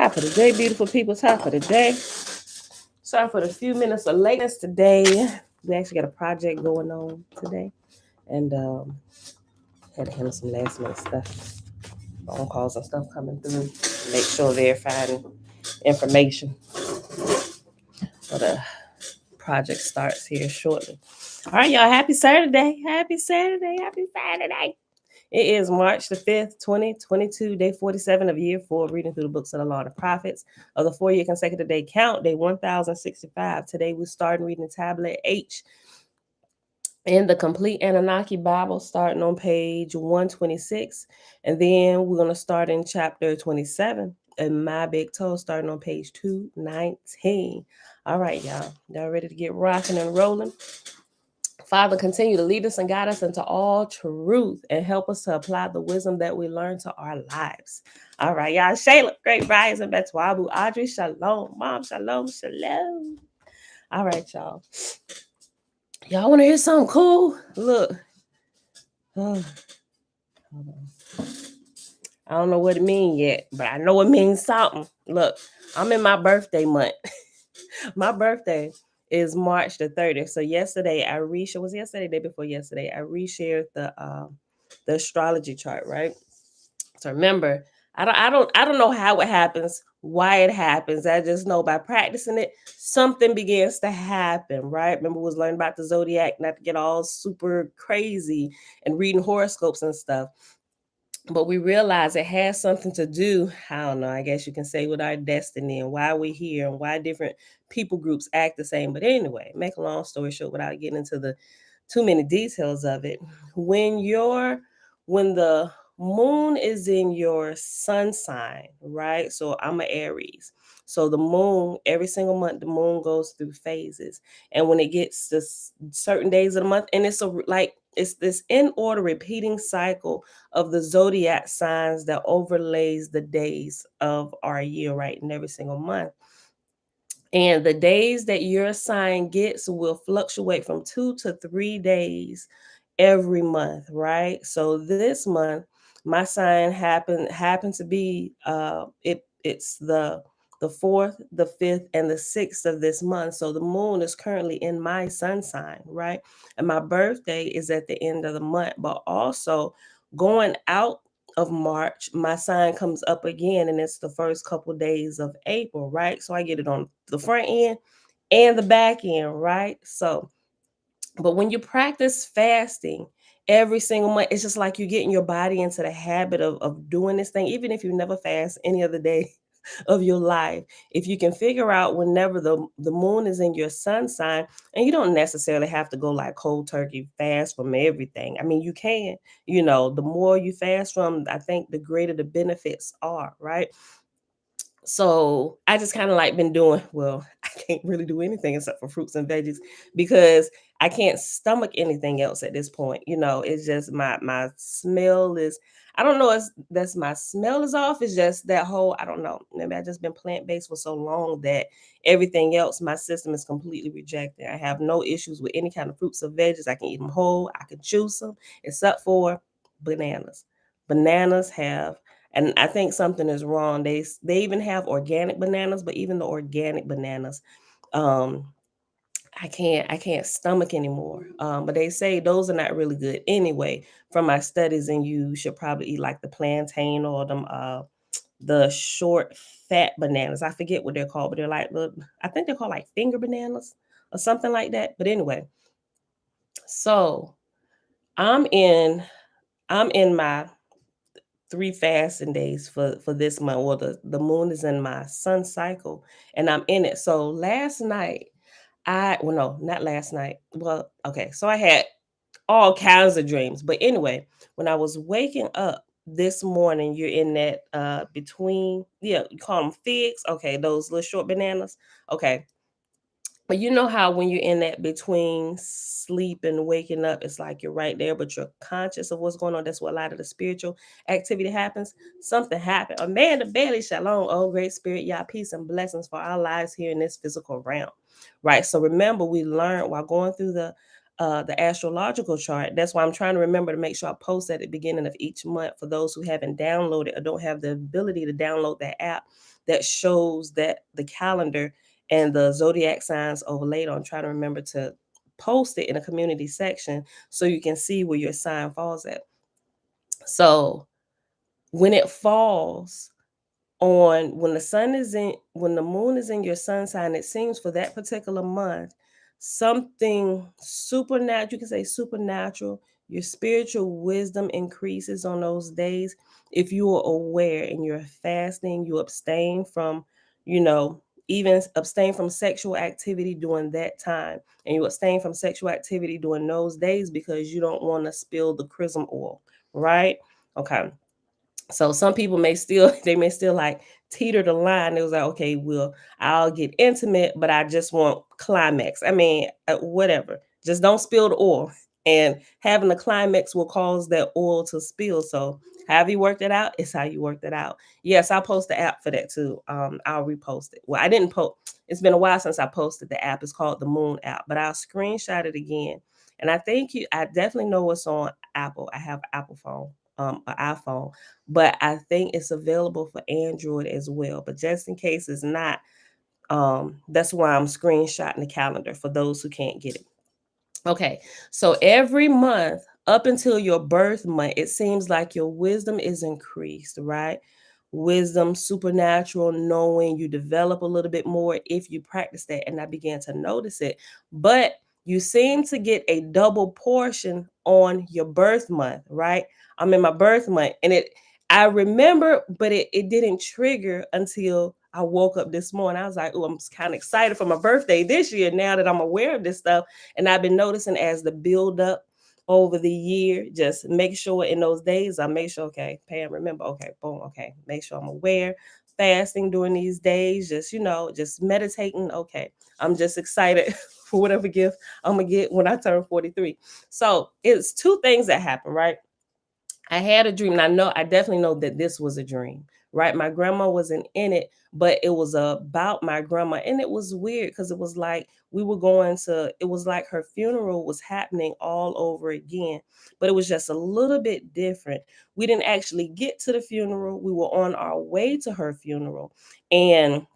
Top of the day, beautiful people. Top of the day. Sorry for the few minutes of lateness today. We actually got a project going on today, and had to handle some last minute stuff, phone calls and stuff coming through. Make sure they're finding information. But project starts here shortly. All right, y'all. Happy Saturday. Happy Saturday. Happy Saturday. It is March the 5th, 2022, day 47 of year 4, reading through the books of the Law and the Prophets of the 4-year consecutive day count, day 1065. Today we're starting reading Tablet H in the Complete Annunaki Bible, starting on page 126. And then we're going to start in chapter 27 in My Big Toe, starting on page 219. All right, y'all. Y'all ready to get rocking and rolling? Father, continue to lead us and guide us into all truth and help us to apply the wisdom that we learn to our lives. All right, y'all. Shayla, great rising, Betwabu, Audrey, shalom. Mom, shalom, shalom. All right, y'all. Y'all want to hear something cool? Look. Hold on. I don't know what it means yet, but I know it means something. Look, I'm in my birthday month. My birthday is March the 30th. So yesterday I day before yesterday, I reshared the astrology chart, right? So remember, I don't know how it happens, why it happens. I just know by practicing it, something begins to happen, right? Remember, we was learning about the zodiac, not to get all super crazy and reading horoscopes and stuff. But we realize it has something to do, I don't know, I guess you can say, with our destiny and why we're here and why different people groups act the same. But anyway, make a long story short without getting into the too many details of it. When the moon is in your sun sign, right? So I'm an Aries. So the moon, every single month, the moon goes through phases. And when it gets to certain days of the month, and it's this in order repeating cycle of the zodiac signs that overlays the days of our year, right? In every single month. And the days that your sign gets will fluctuate from 2 to 3 days every month, right? So this month, my sign happened to be it's the 4th, the 5th, and the 6th of this month. So the moon is currently in my sun sign, right? And my birthday is at the end of the month, but also going out of March, my sign comes up again, and it's the first couple days of April, right? So I get it on the front end and the back end, right? So, but when you practice fasting every single month, it's just like you're getting your body into the habit of doing this thing, even if you never fast any other day of your life. If you can figure out whenever the moon is in your sun sign, and you don't necessarily have to go like cold turkey fast from everything. I mean, you can, the more you fast from, I think the greater the benefits are, right? So I just kind of like been doing, well, I can't really do anything except for fruits and veggies because I can't stomach anything else at this point. It's just my smell is, I don't know if that's my smell is off. It's just that whole, I don't know. Maybe I've just been plant-based for so long that everything else, my system is completely rejected. I have no issues with any kind of fruits or veggies. I can eat them whole. I can juice them, except for bananas. Bananas have, and I think something is wrong. They even have organic bananas, but even the organic bananas, I can't stomach anymore. But they say those are not really good anyway from my studies, and you should probably eat like the plantain or them the short fat bananas. I forget what they're called, but they're like, I think they're called like finger bananas or something like that. But anyway, so I'm in my 3 fasting days for this month. Well, the moon is in my sun cycle and I'm in it. So last night, no, not last night. Well, okay. So I had all kinds of dreams. But anyway, when I was waking up this morning, you're in that between, you call them figs. Okay, those little short bananas. Okay. But you know how when you're in that between sleep and waking up, it's like you're right there, but you're conscious of what's going on. That's what a lot of the spiritual activity happens. Something happened. Amanda Bailey, shalom, oh great spirit, y'all, peace and blessings for our lives here in this physical realm. Right. So remember, we learned while going through the the astrological chart. That's why I'm trying to remember to make sure I post at the beginning of each month for those who haven't downloaded or don't have the ability to download that app that shows that the calendar and the zodiac signs overlaid on. Trying to remember to post it in a community section so you can see where your sign falls at. So when it falls on when the moon is in your sun sign, it seems for that particular month something supernatural, you can say supernatural, your spiritual wisdom increases on those days. If you are aware and you're fasting, you abstain from, you know, even abstain from sexual activity during that time, and you abstain from sexual activity during those days because you don't want to spill the chrism oil, right? Okay. So some people may still they may still like teeter the line. It was like, okay, well, I'll get intimate, but I just want climax. I mean, whatever. Just don't spill the oil. And having the climax will cause that oil to spill. So however you worked it out, it's how you worked it out. Yes, I'll post the app for that too. I'll repost it. Well, I didn't post. It's been a while since I posted the app. It's called the Moon app, but I'll screenshot it again. And I definitely know what's on Apple. I have Apple phone, an iPhone, but I think it's available for Android as well. But just in case it's not, that's why I'm screenshotting the calendar for those who can't get it. Okay, so every month up until your birth month, it seems like your wisdom is increased, right? Wisdom, supernatural, knowing, you develop a little bit more if you practice that. And I began to notice it. But you seem to get a double portion on your birth month, right? I'm in my birth month, and I remember, but it didn't trigger until I woke up this morning. I was like, oh, I'm kind of excited for my birthday this year now that I'm aware of this stuff. And I've been noticing as the build up over the year, just make sure in those days, I make sure, okay, Pam, remember, okay, boom, okay, make sure I'm aware, fasting during these days, just, just meditating. Okay, I'm just excited for whatever gift I'm gonna get when I turn 43. So it's two things that happen, right? I had a dream, and I definitely know that this was a dream, right? My grandma wasn't in it, but it was about my grandma. And it was weird because it was like it was like her funeral was happening all over again, but it was just a little bit different. We didn't actually get to the funeral, we were on our way to her funeral. And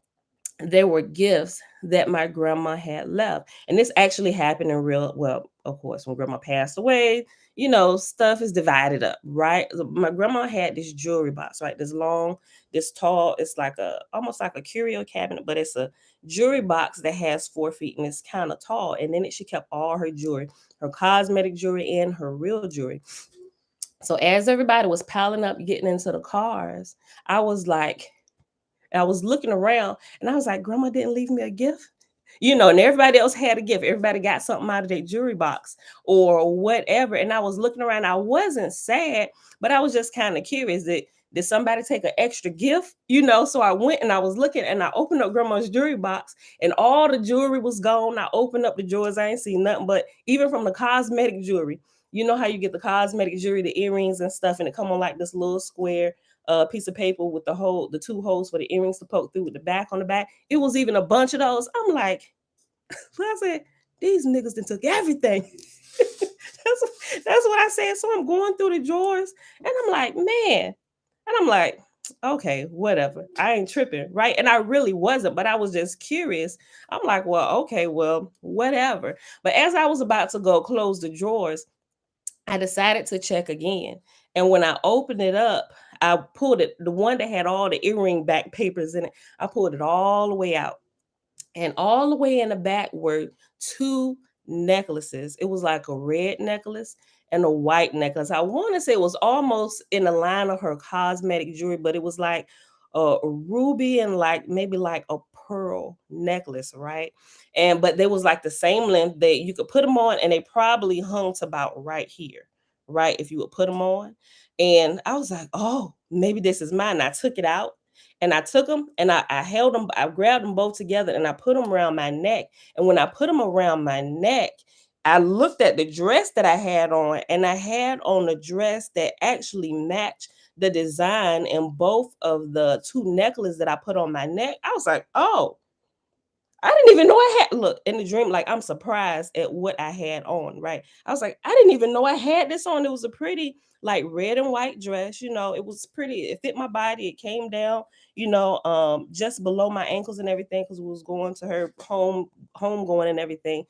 there were gifts that my grandma had left. And this actually happened in real, well, of course, when grandma passed away, stuff is divided up, right? My grandma had this jewelry box, right? This long, this tall, it's like almost like a curio cabinet, but it's a jewelry box that has 4 feet and it's kind of tall. And in it, she kept all her jewelry, her cosmetic jewelry and her real jewelry. So as everybody was piling up, getting into the cars, I was like, I was looking around and I was like, Grandma didn't leave me a gift. And everybody else had a gift. Everybody got something out of their jewelry box or whatever. And I was looking around. I wasn't sad, but I was just kind of curious. Did somebody take an extra gift? So I went and I was looking and I opened up Grandma's jewelry box and all the jewelry was gone. I opened up the drawers. I ain't seen nothing, but even from the cosmetic jewelry, you know how you get the cosmetic jewelry, the earrings and stuff, and it come on like this little square piece of paper with the 2 holes for the earrings to poke through with the back on the back. It was even a bunch of those. I'm like, I said, these niggas done took everything. that's what I said. So I'm going through the drawers and I'm like, man. And I'm like, okay, whatever. I ain't tripping, right? And I really wasn't, but I was just curious. I'm like, well, okay, well, whatever. But as I was about to go close the drawers, I decided to check again. And when I opened it up, I pulled it, the one that had all the earring back papers in it, I pulled it all the way out. And all the way in the back were 2 necklaces. It was like a red necklace and a white necklace. I want to say it was almost in the line of her cosmetic jewelry, but it was like a ruby and like maybe like a pearl necklace, right? But they was like the same length that you could put them on, and they probably hung to about right here, right? If you would put them on. And I was like, oh, maybe this is mine. I took it out and I took them and I held them, I grabbed them both together and I put them around my neck. And when I put them around my neck, I looked at the dress that I had on, and I had on a dress that actually matched the design in both of the 2 necklaces that I put on my neck. I was like, oh, I didn't even know I had, look, in the dream, like I'm surprised at what I had on, right? I was like, I didn't even know I had this on. It was a pretty like red and white dress, it was pretty, it fit my body, it came down, just below my ankles and everything, because we was going to her home going and everything.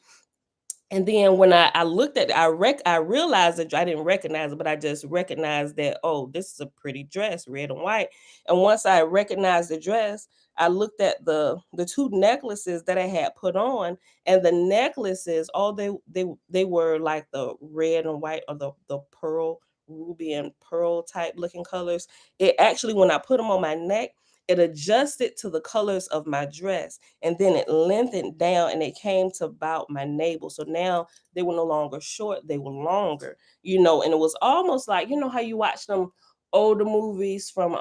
And then when I looked at it, I realized that I didn't recognize it, but I just recognized that, oh, this is a pretty dress, red and white. And once I recognized the dress, I looked at the two necklaces that I had put on, and the necklaces, all they were like the red and white, or the pearl, ruby and pearl type looking colors. It actually, when I put them on my neck, it adjusted to the colors of my dress, and then it lengthened down and it came to about my navel. So now they were no longer short, they were longer, and it was almost like, how you watch them older movies from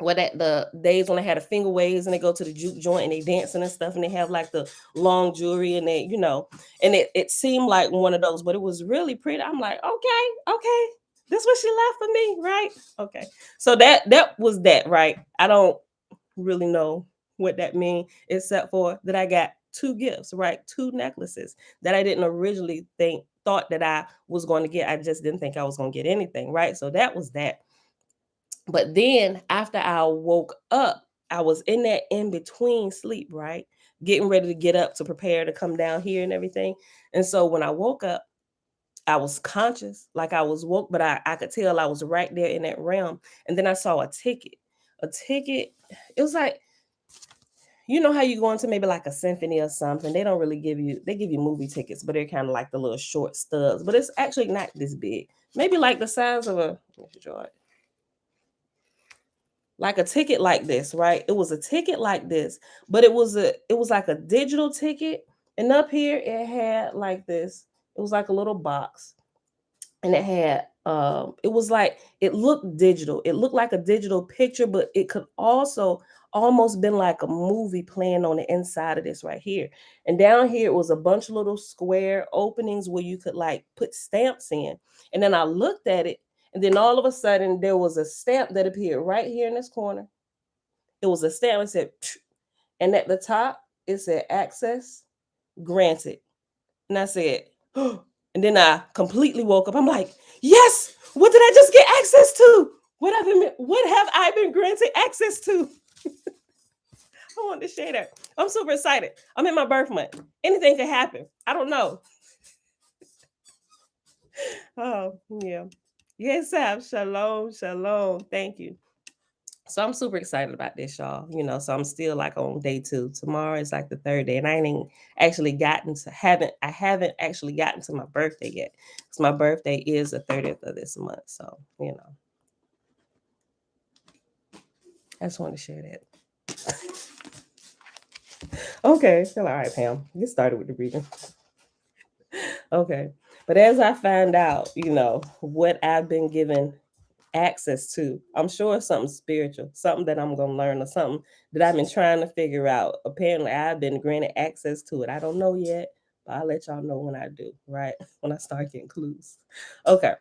what at the days when they had a finger waves and they go to the juke joint and they dancing and stuff, and they have like the long jewelry, and and it seemed like one of those, but it was really pretty. I'm like, okay, this what she left for me, right? Okay. So that was that, right? I don't really know what that means, except for that I got two gifts, right? Two necklaces that I didn't originally thought that I was going to get. I just didn't think I was going to get anything, right? So that was that. But then after I woke up, I was in that in between sleep, right? Getting ready to get up to prepare to come down here and everything. And so when I woke up, I was conscious, like I was woke, but I could tell I was right there in that realm. And then I saw a ticket. A ticket, it was like, how you go into maybe like a symphony or something. They don't really they give you movie tickets, but they're kind of like the little short stubs. But it's actually not this big. Maybe like the size of like a ticket like this, right? It was a ticket like this, but it was like a digital ticket. And up here it had like this. It was like a little box, and it was like, it looked digital, it looked like a digital picture, but it could also almost been like a movie playing on the inside of this right here. And down here it was a bunch of little square openings where you could like put stamps in. And then I looked at it, and then all of a sudden there was a stamp that appeared right here in this corner. It was a stamp that said "Psh," and at the top it said access granted. And I said, oh, and then I completely woke up. I'm like, yes, what did I just get access to? What have I been granted access to? I wanted to share that. I'm super excited. I'm in my birth month. Anything can happen. I don't know. Oh, yeah. Yes, Sam. Shalom, shalom. Thank you. So I'm super excited about this, y'all. So I'm still like on day 2. Tomorrow is like the 3rd day, and I ain't actually I haven't actually gotten to my birthday yet, because my birthday is the 30th of this month. So I just want to share that. Okay, all right, Pam, get started with the reading. Okay, but as I find out, what I've been given access to, I'm sure it's something spiritual, something that I'm gonna learn, or something that I've been trying to figure out. Apparently I've been granted access to it. I don't know yet, but I'll let y'all know when I do, right? When I start getting clues. Okay.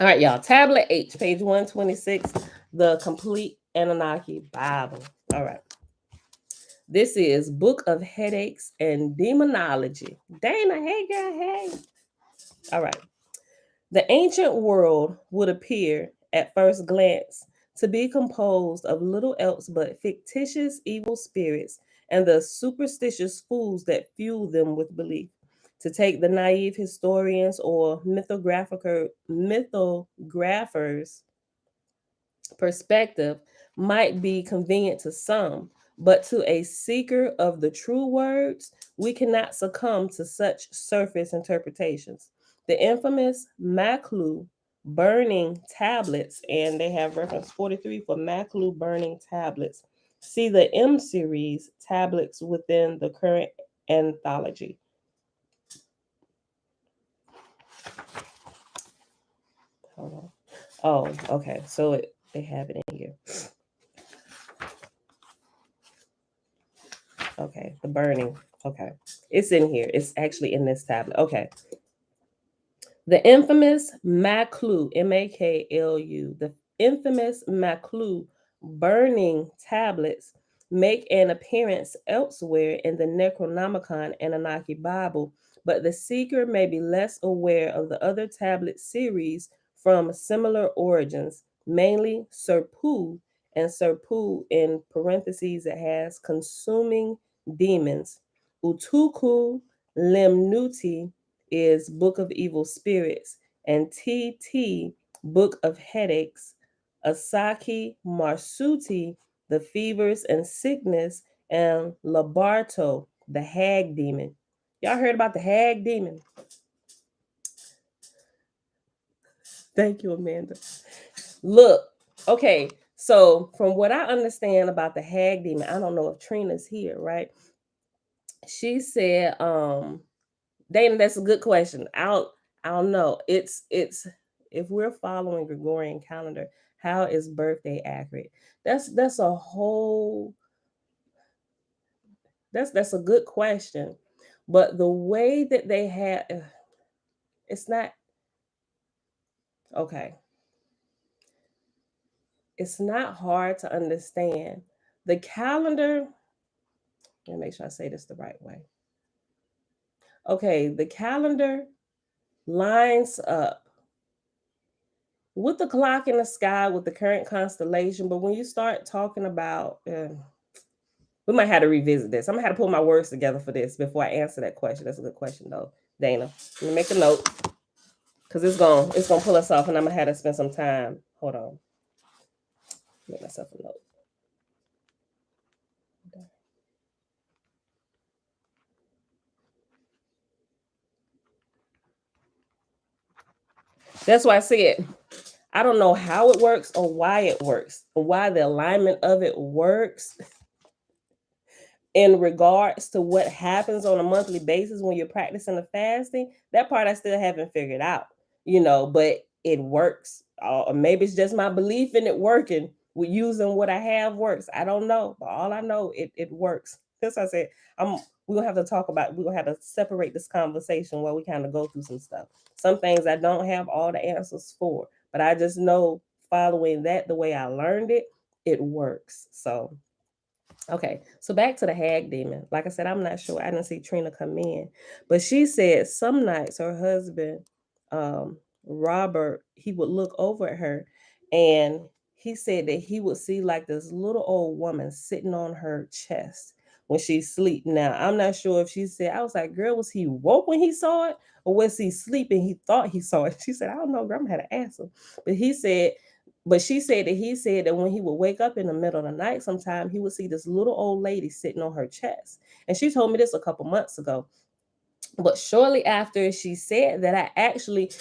All right, y'all. Tablet H, page 126, the complete Annunaki Bible. All right. This is Book of Headaches and Demonology. Dana, hey girl, hey. All right. The ancient world would appear, at first glance, to be composed of little else but fictitious evil spirits and the superstitious fools that fuel them with belief. To take the naive historians or mythographers' perspective might be convenient to some, but to a seeker of the true words, we cannot succumb to such surface interpretations. The infamous Maklu burning tablets, and they have reference 43 for Maklu burning tablets. See the M series tablets within the current anthology. Hold on. Oh, okay. So they have it in here. Okay, the burning. Okay, it's in here. It's actually in this tablet. Okay. The infamous Maklu, Maklu, the infamous Maklu burning tablets make an appearance elsewhere in the Necronomicon Annunaki Bible, but the seeker may be less aware of the other tablet series from similar origins, mainly Serpu, and Serpu in parentheses it has consuming demons. Utuku Lemnuti is Book of Evil Spirits, and TT, Book of Headaches. Asaki Marsuti, the fevers and sickness, and Labarto, the hag demon. Y'all heard about the hag demon? Thank you, Amanda. Look, okay, so from what I understand about the hag demon, I don't know if Trina's here, right? She said, Dana, that's a good question. I don't know. It's if we're following Gregorian calendar, how is birthday accurate? That's a whole that's a good question. But the way that they have it's not okay. It's not hard to understand. The calendar, let me make sure I say this the right way. Okay, the calendar lines up with the clock in the sky with the current constellation. But when you start talking about, we might have to revisit this. I'm gonna have to put my words together for this before I answer that question. That's a good question though, Dana. Let me make a note because it's gonna pull us off, and I'm gonna have to spend some time. Hold on, make myself a note. That's why I said I don't know how it works or why it works, or why the alignment of it works in regards to what happens on a monthly basis when you're practicing the fasting. That part I still haven't figured out, but it works. Or maybe it's just my belief in it working with using what I have works. I don't know, but all I know it works. That's why I said we're gonna have to talk about, we're gonna have to separate this conversation where we kind of go through some stuff. Some things I don't have all the answers for, but I just know following that the way I learned it, it works. So okay, so back to the hag demon. Like I said, I'm not sure. I didn't see Trina come in, but she said some nights her husband, Robert, he would look over at her, and he said that he would see like this little old woman sitting on her chest when she sleep. Now I'm not sure if she said. I was like, girl, was he woke when he saw it, or was he sleeping? He thought he saw it. She said, I don't know. Grandma had to ask him, but he said but she said that he said that when he would wake up in the middle of the night, sometime he would see this little old lady sitting on her chest. And she told me this a couple months ago. But shortly after she said that, I actually,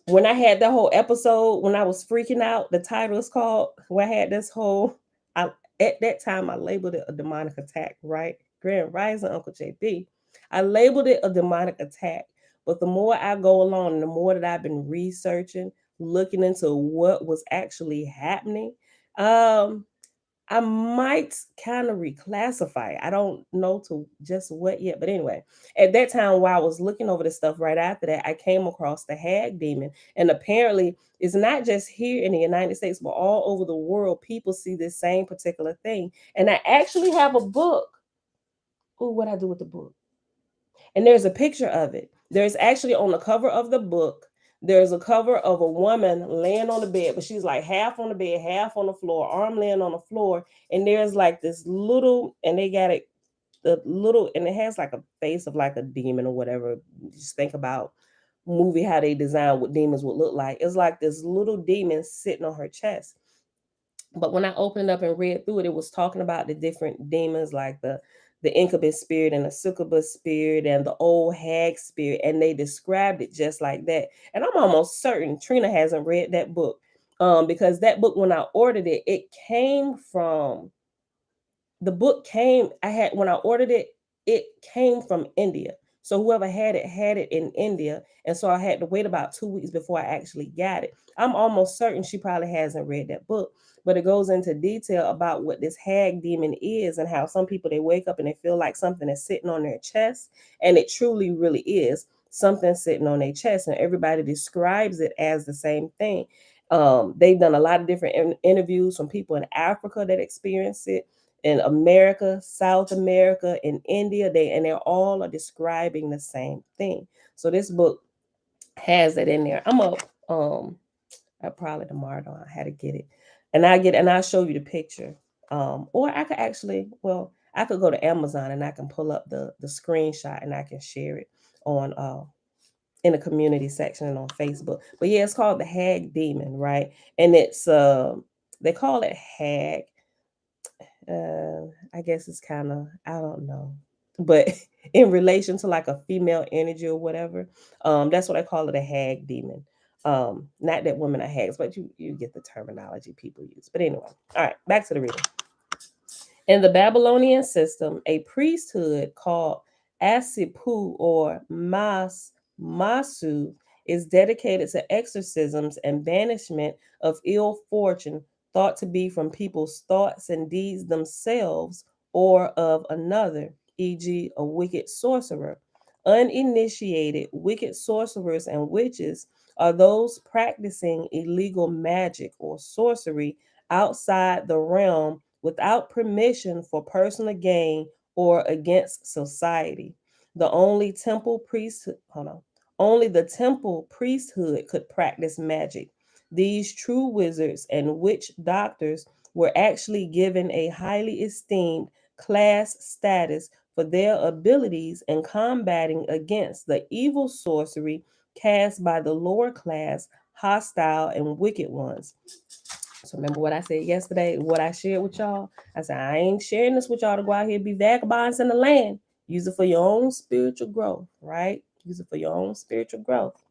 when I had that whole episode, when I was freaking out, the title is called, where I had this whole, at that time, I labeled it a demonic attack, right? Grand Rising, Uncle JB. I labeled it a demonic attack. But the more I go along and the more that I've been researching, looking into what was actually happening, I might kind of reclassify. I don't know to just what yet, but anyway, at that time while I was looking over this stuff right after that, I came across the hag demon, and apparently it's not just here in the United States, but all over the world. People see this same particular thing, and I actually have a book. Oh, what I do with the book? And there's a picture of it. There's actually on the cover of the book, there's a cover of a woman laying on the bed, but she's like half on the bed, half on the floor, arm laying on the floor. And there's like this little, and they got it, the little, and it has like a face of like a demon or whatever. Just think about movie how they design what demons would look like. It's like this little demon sitting on her chest. But when I opened up and read through it, it was talking about the different demons, like the incubus spirit and the succubus spirit and the old hag spirit, and they described it just like that. And I'm almost certain Trina hasn't read that book, because that book, when I ordered it, it came from the book came I had when I ordered it, it came from India. So whoever had it in India, and so I had to wait about 2 weeks before I actually got it. I'm almost certain she probably hasn't read that book, but it goes into detail about what this hag demon is and how some people, they wake up and they feel like something is sitting on their chest, and it truly really is something sitting on their chest, and everybody describes it as the same thing. They've done a lot of different interviews from people in Africa that experience it. in America, South America, in India. They're all are describing the same thing. So this book has that in there. I'm up I probably tomorrow though. I had to get it. And I'll show you the picture. Or I could actually, well, I could go to Amazon and I can pull up the screenshot and I can share it on in the community section and on Facebook. But yeah, it's called the Hag Demon, right? And it's they call it Hag. I guess it's kind of, I don't know, but in relation to like a female energy or whatever, that's what I call it, a Hag Demon. Not that women are hags, but you get the terminology people use. But anyway, all right, back to the reading. In the Babylonian system, a priesthood called Asipu or Masu is dedicated to exorcisms and banishment of ill fortune thought to be from people's thoughts and deeds themselves or of another, e.g., a wicked sorcerer. Uninitiated wicked sorcerers and witches are those practicing illegal magic or sorcery outside the realm without permission for personal gain or against society. The only temple priesthood, hold on, only the temple priesthood could practice magic. These true wizards and witch doctors were actually given a highly esteemed class status for their abilities in combating against the evil sorcery cast by the lower class, hostile, and wicked ones. So remember what I said yesterday, what I shared with y'all? I said, I ain't sharing this with y'all to go out here and be vagabonds in the land. Use it for your own spiritual growth, right? Use it for your own spiritual growth.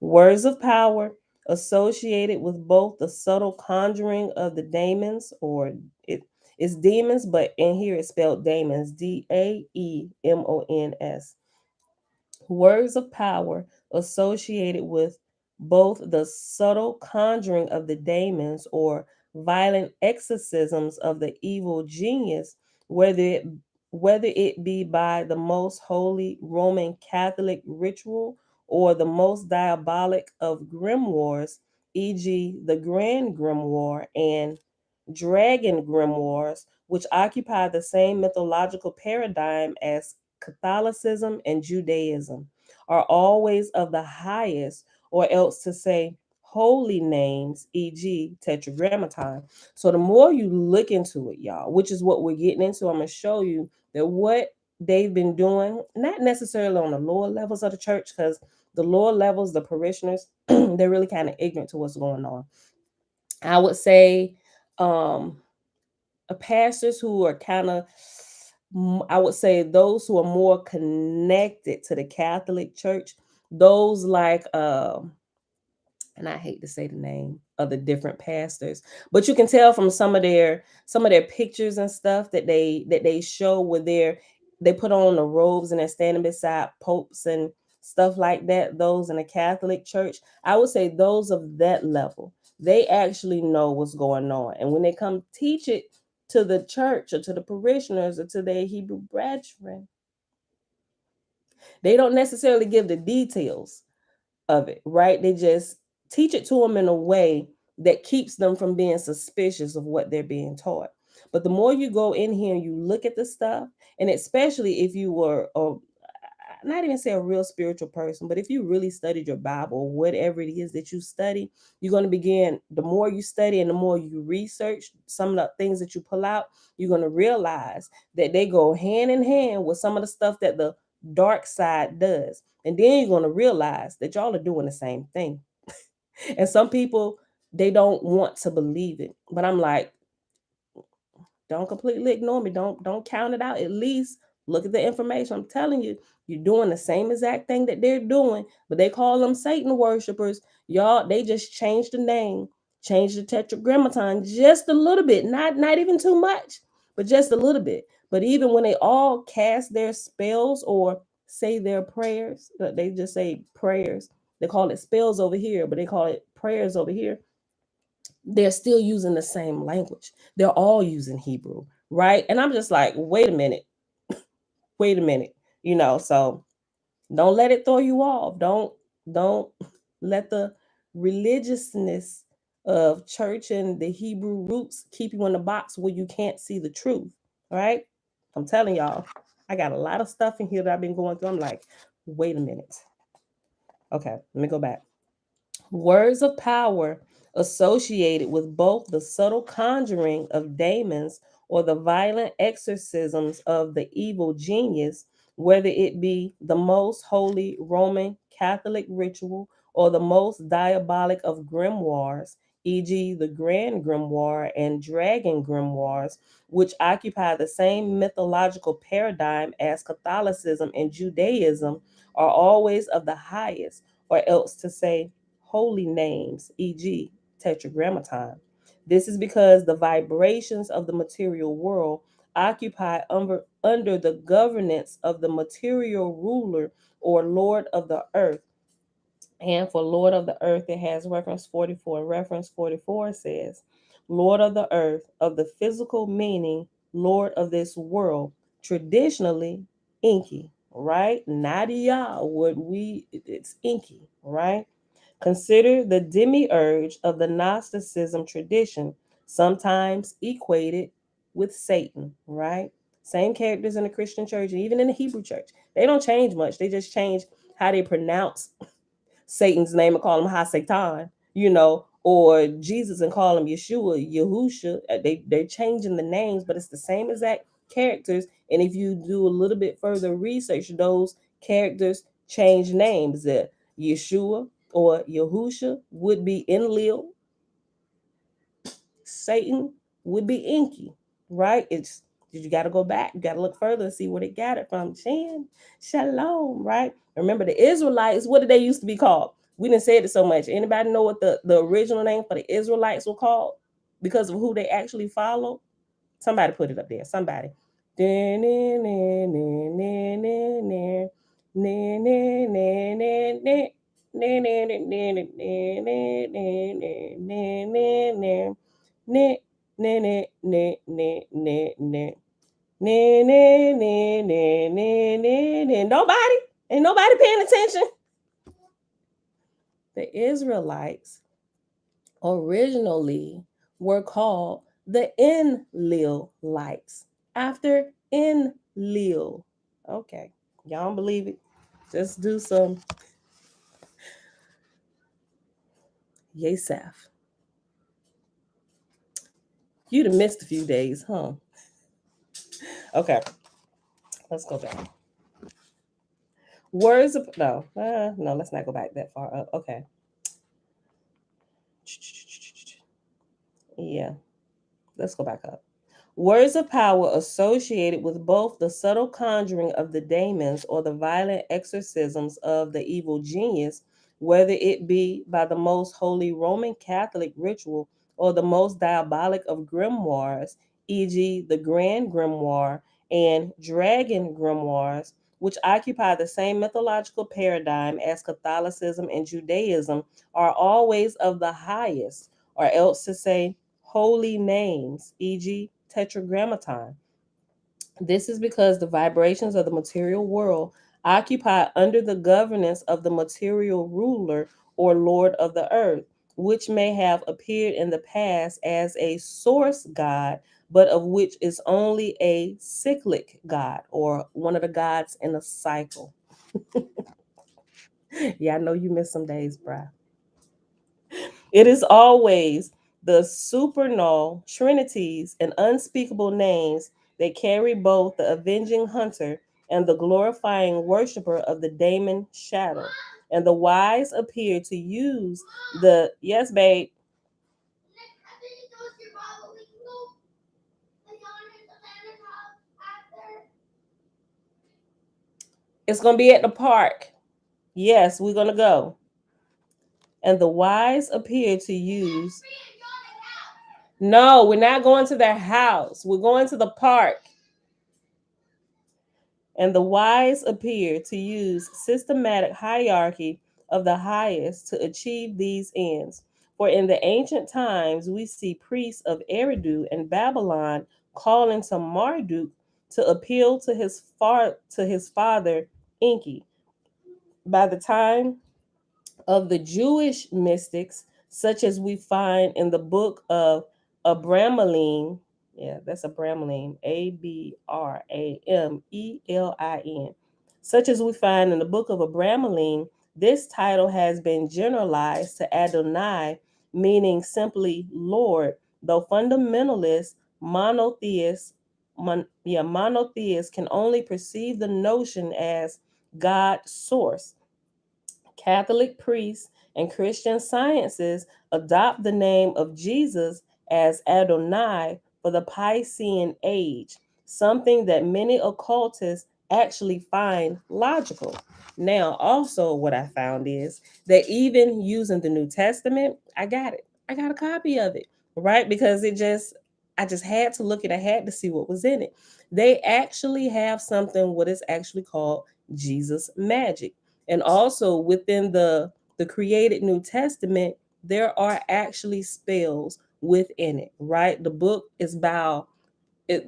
Words of power associated with both the subtle conjuring of the daemons, or it's demons, but in here it's spelled daemons, Daemons. Words of power associated with both the subtle conjuring of the daemons or violent exorcisms of the evil genius, whether it, whether it be by the most holy Roman Catholic ritual or the most diabolic of grimoires, e.g., the Grand Grimoire and Dragon Grimoires, which occupy the same mythological paradigm as Catholicism and Judaism, are always of the highest, or else to say holy names, e.g., Tetragrammaton. So the more you look into it, y'all, which is what we're getting into, I'm going to show you that what they've been doing, not necessarily on the lower levels of the church, because the lower levels, the parishioners, they're really kind of ignorant to what's going on. I would say um pastors who are kind of, I would say those who are more connected to the Catholic Church, those like and I hate to say the name of the different pastors, but you can tell from some of their pictures and stuff that they show where they put on the robes and they're standing beside popes and stuff like that. Those in the Catholic Church, I would say those of that level, they actually know what's going on, and when they come teach it to the church or to the parishioners or to their Hebrew brethren, they don't necessarily give the details of it, right? They just teach it to them in a way that keeps them from being suspicious of what they're being taught. But the more you go in here and you look at the stuff, and especially if you were, or not even say a real spiritual person, but if you really studied your Bible, whatever it is that you study, you're going to begin, the more you study and the more you research some of the things that you pull out, you're going to realize that they go hand in hand with some of the stuff that the dark side does. And then you're going to realize that y'all are doing the same thing. And some people, they don't want to believe it. But I'm like, don't completely ignore me. Don't count it out. At least look at the information. I'm telling you, you're doing the same exact thing that they're doing, but they call them Satan worshipers. Y'all, they just changed the name, changed the tetragrammaton just a little bit, not even too much, but just a little bit. But even when they all cast their spells or say their prayers, they just say prayers. They call it spells over here, but they call it prayers over here. They're still using the same language. They're all using Hebrew, right? And I'm just like, wait a minute, wait a minute, so don't let it throw you off. Don't let the religiousness of church and the Hebrew roots keep you in a box where you can't see the truth. All right. I'm telling y'all, I got a lot of stuff in here that I've been going through. I'm like, wait a minute. Okay, let me go back. Words of power associated with both the subtle conjuring of demons or the violent exorcisms of the evil genius, whether it be the most holy Roman Catholic ritual or the most diabolic of grimoires, e.g., the Grand Grimoire and Dragon Grimoires, which occupy the same mythological paradigm as Catholicism and Judaism, are always of the highest, or else to say, holy names, e.g., tetragrammaton. This is because the vibrations of the material world occupy under the governance of the material ruler or lord of the earth. And for Lord of the earth, it has reference 44. Reference 44 says, Lord of the earth, of the physical meaning, Lord of this world, traditionally Inky, right? Nadia, it's Inky, right? Consider the demiurge of the Gnosticism tradition, sometimes equated with Satan, right? Same characters in the Christian church and even in the Hebrew church. They don't change much. They just change how they pronounce Satan's name and call him Ha-Satan, or Jesus and call him Yeshua, Yahusha. They're changing the names, but it's the same exact characters. And if you do a little bit further research, those characters change names. Yeshua or Yahusha would be Enlil. Satan would be Inky, right? You got to go back. You got to look further and see where they got it from. Shalom, right? Remember the Israelites, what did they used to be called? We didn't say it so much. Anybody know what the original name for the Israelites were called because of who they actually followed? Somebody put it up there. Somebody. Nobody, ain't nobody paying attention. The Israelites originally were called the Enlilites after Enlil. Okay, y'all don't believe it? Just do some Yesaf. You'd have missed a few days, huh? Okay, let's go back. Words of no, let's not go back that far up. Okay. Yeah, let's go back up. Words of power associated with both the subtle conjuring of the demons or the violent exorcisms of the evil genius, whether it be by the most holy Roman Catholic ritual or the most diabolic of grimoires, e.g., the Grand Grimoire and Dragon Grimoires, which occupy the same mythological paradigm as Catholicism and Judaism, are always of the highest, or else to say, holy names, e.g., tetragrammaton. This is because the vibrations of the material world occupy under the governance of the material ruler or lord of the earth, which may have appeared in the past as a source god, but of which is only a cyclic god or one of the gods in a cycle. Yeah, I know you missed some days, bruh. It is always the supernal trinities and unspeakable names that carry both the avenging hunter and the glorifying worshiper of the daemon shadow. And the wise appear to use the yes, babe. It's gonna be at the park. Yes, we're gonna go. And the wise appear to use. No, we're not going to their house. We're going to the park. And the wise appear to use systematic hierarchy of the highest to achieve these ends. For in the ancient times, we see priests of Eridu and Babylon calling to Marduk to appeal to his father Enki. By the time of the Jewish mystics, such as we find in the book of Abramelin. Yeah, that's Abramelin, Abramelin, such as we find in the book of Abramelin. This title has been generalized to Adonai, meaning simply Lord, though fundamentalists, monotheists can only perceive the notion as God source. Catholic priests and Christian sciences adopt the name of Jesus as Adonai for the Piscean age, something that many occultists actually find logical. Now, also, what I found is that even using the New Testament, I got it. I got a copy of it, right? Because I just had to look at it, I had to see what was in it. They actually have something, what is actually called Jesus magic. And also within the created New Testament, there are actually spells within it, right? The book is about it.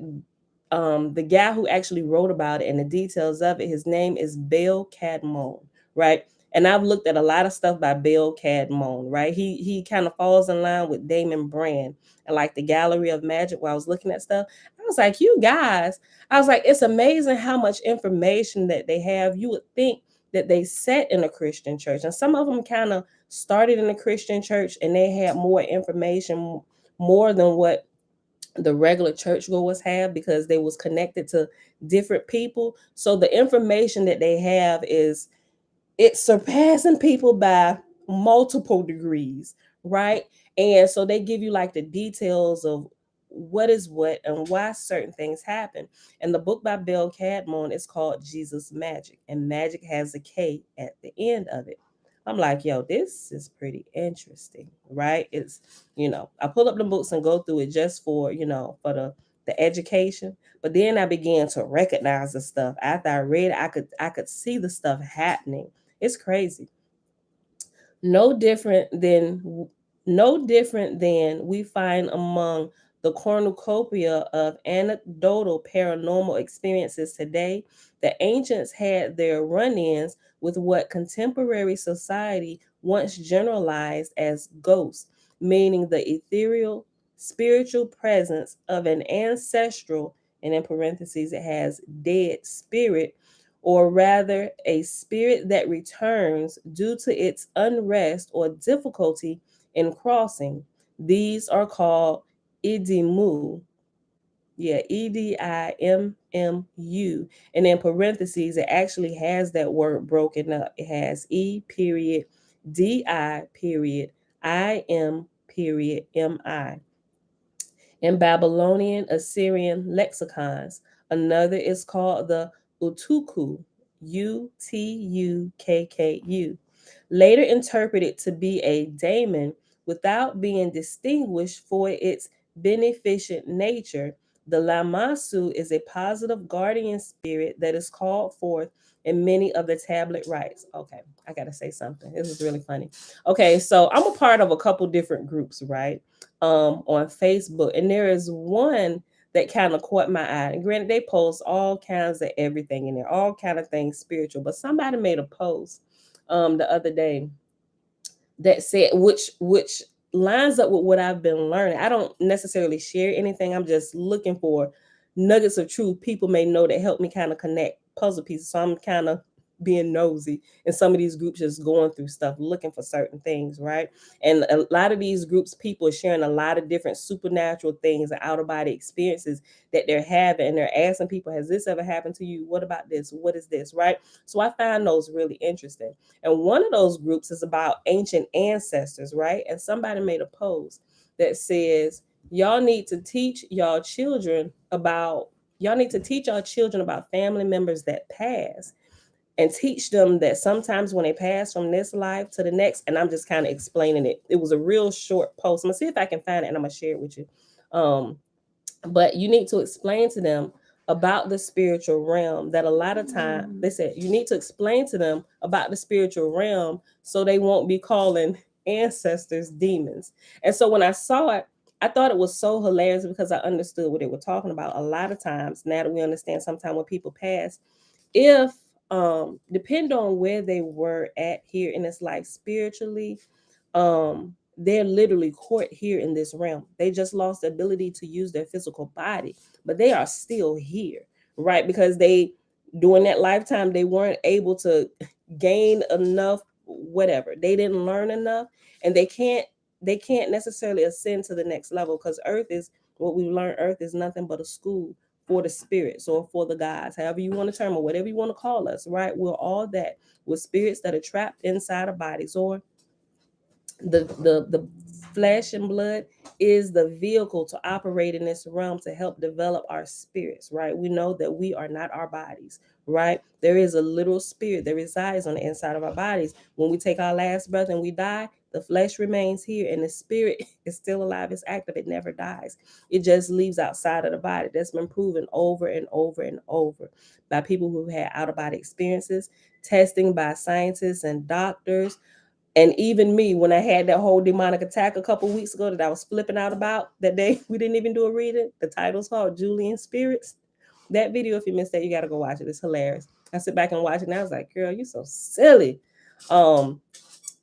The guy who actually wrote about it and the details of it, his name is Baal Cadmon, right? And I've looked at a lot of stuff by Baal Cadmon, right? He kind of falls in line with Damon Brand and like the Gallery of Magic. While I was looking at stuff, I was like, you guys, I was like, it's amazing how much information that they have. You would think that they sat in a Christian church, and some of them kind of started in a Christian church, and they had more information, more than what the regular churchgoers have, because they was connected to different people. So the information that they have is, it's surpassing people by multiple degrees, right? And so they give you like the details of what is what and why certain things happen. And the book by Bill Cadmon is called Jesus Magic, and magic has a K at the end of it. I'm like, yo, this is pretty interesting, right? It's, I pull up the books and go through it just for, for the education. But then I began to recognize the stuff. After I read it, I could see the stuff happening. It's crazy. No different than no different than we find among the cornucopia of anecdotal paranormal experiences today. The ancients had their run-ins with what contemporary society once generalized as ghosts, meaning the ethereal spiritual presence of an ancestral, and in parentheses it has dead spirit, or rather a spirit that returns due to its unrest or difficulty in crossing. These are called idimu. Yeah, Edimmu. And in parentheses, it actually has that word broken up. It has E period, DI period, IM period, MI. In Babylonian Assyrian lexicons. Another is called the Utukku, Utukku, later interpreted to be a daemon without being distinguished for its beneficent nature. The Lamasu is a positive guardian spirit that is called forth in many of the tablet rites. Okay, I gotta say something. This is really funny. Okay, so I'm a part of a couple different groups, right? On Facebook, and there is one that kind of caught my eye. And granted, they post all kinds of everything in there, all kind of things spiritual. But somebody made a post the other day that said, which lines up with what I've been learning. I don't necessarily share anything. I'm just looking for nuggets of truth people may know that help me kind of connect puzzle pieces. So I'm kind of being nosy in some of these groups, just going through stuff, looking for certain things, right? And a lot of these groups, people are sharing a lot of different supernatural things and out of body experiences that they're having. And they're asking people, has this ever happened to you? What about this? What is this? Right? So I find those really interesting. And one of those groups is about ancient ancestors, right? And somebody made a post that says, y'all need to teach y'all children about family members that pass, and teach them that sometimes when they pass from this life to the next. And I'm just kind of explaining it. It was a real short post. I'm gonna see if I can find it and I'm gonna share it with you. But you need to explain to them about the spiritual realm, that a lot of time they said you need to explain to them about the spiritual realm so they won't be calling ancestors demons. And so when I saw it, I thought it was so hilarious because I understood what they were talking about. A lot of times, now that we understand, sometimes when people pass, if depend on where they were at here in this life spiritually, they're literally caught here in this realm. They just lost the ability to use their physical body, but they are still here, right? Because they, during that lifetime, they weren't able to gain enough, whatever. They didn't learn enough, and they can't necessarily ascend to the next level, because earth is what we learn. Earth is nothing but a school for the spirits or for the gods, however you want to term, or whatever you want to call us, right? We're all that. We're spirits that are trapped inside of bodies, or the flesh and blood is the vehicle to operate in this realm to help develop our spirits, right? We know that we are not our bodies, right? There is a little spirit that resides on the inside of our bodies. When we take our last breath and we die, the flesh remains here and the spirit is still alive. It's active. It never dies. It just leaves outside of the body. That's been proven over and over and over by people who've had out of body experiences, testing by scientists and doctors. And even me, when I had that whole demonic attack a couple weeks ago that I was flipping out about that day, we didn't even do a reading. The title's called Julian Spirits. That video, if you missed that, you got to go watch it. It's hilarious. I sit back and watch it and I was like, girl, you so silly.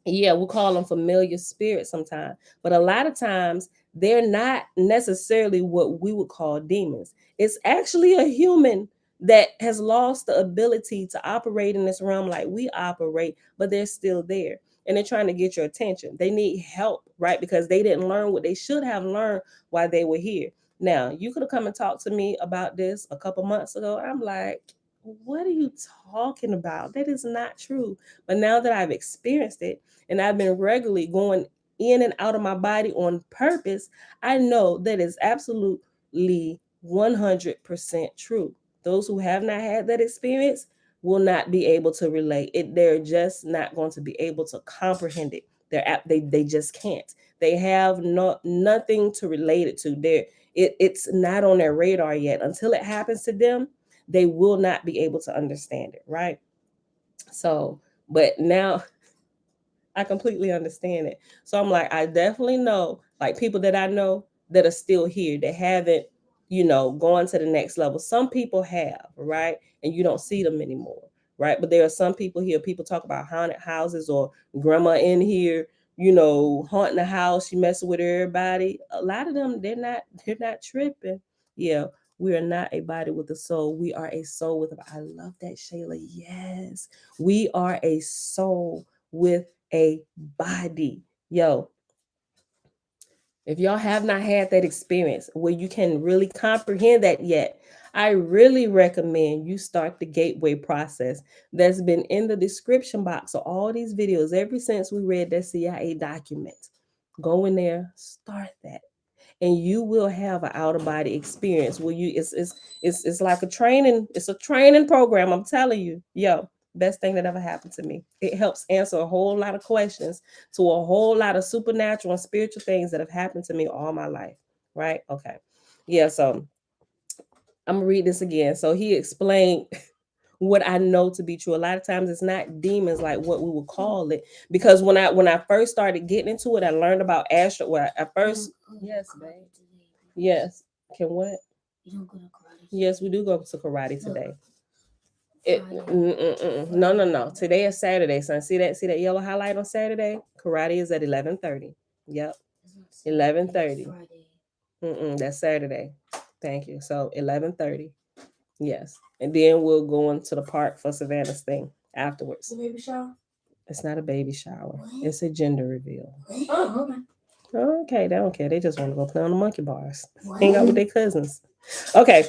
Yeah, we'll call them familiar spirits sometimes, but a lot of times they're not necessarily what we would call demons. It's actually a human that has lost the ability to operate in this realm like we operate, but they're still there and they're trying to get your attention. They need help, right? Because they didn't learn what they should have learned while they were here. Now, you could have come and talked to me about this a couple months ago. I'm like, what are you talking about? That is not true. But now that I've experienced it, and I've been regularly going in and out of my body on purpose, I know that is absolutely 100% true. Those who have not had that experience will not be able to relate it. They're just not going to be able to comprehend it. They just can't. They have nothing to relate it to. It's not on their radar yet. Until it happens to them, they will not be able to understand it, right? So, but now I completely understand it. So I'm like, I definitely know like people that I know that are still here that haven't, gone to the next level. Some people have, right? And you don't see them anymore, right? But there are some people here. People talk about haunted houses or grandma in here, haunting the house. She messing with everybody. A lot of them, they're not tripping. Yeah, we are not a body with a soul. We are a soul with a. I love that, Shayla. Yes, we are a soul with a body. Yo, if y'all have not had that experience where you can really comprehend that yet, I really recommend you start the gateway process that's been in the description box of all these videos ever since we read that CIA document. Go in there, start that, and you will have an out of body experience where it's like a training program. I'm telling you, yo, best thing that ever happened to me. It helps answer a whole lot of questions to a whole lot of supernatural and spiritual things that have happened to me all my life, right? Okay. Yeah, so I'm gonna read this again. So he explained what I know to be true. A lot of times it's not demons like what we would call it. Because when I first started getting into it, I learned about astral. Well, at first, yes, babe. Yes. Can what? You don't go to karate. Yes, we do go to karate today. No. Today is Saturday, son. See that yellow highlight on Saturday? Karate is at 11:30. Yep. 11:30. That's Saturday. Thank you. So 11:30. Yes. And then we'll go into the park for Savannah's thing afterwards. The baby shower? It's not a baby shower. What? It's a gender reveal. Oh, okay. Okay, they don't care. They just want to go play on the monkey bars. What? Hang out with their cousins. Okay.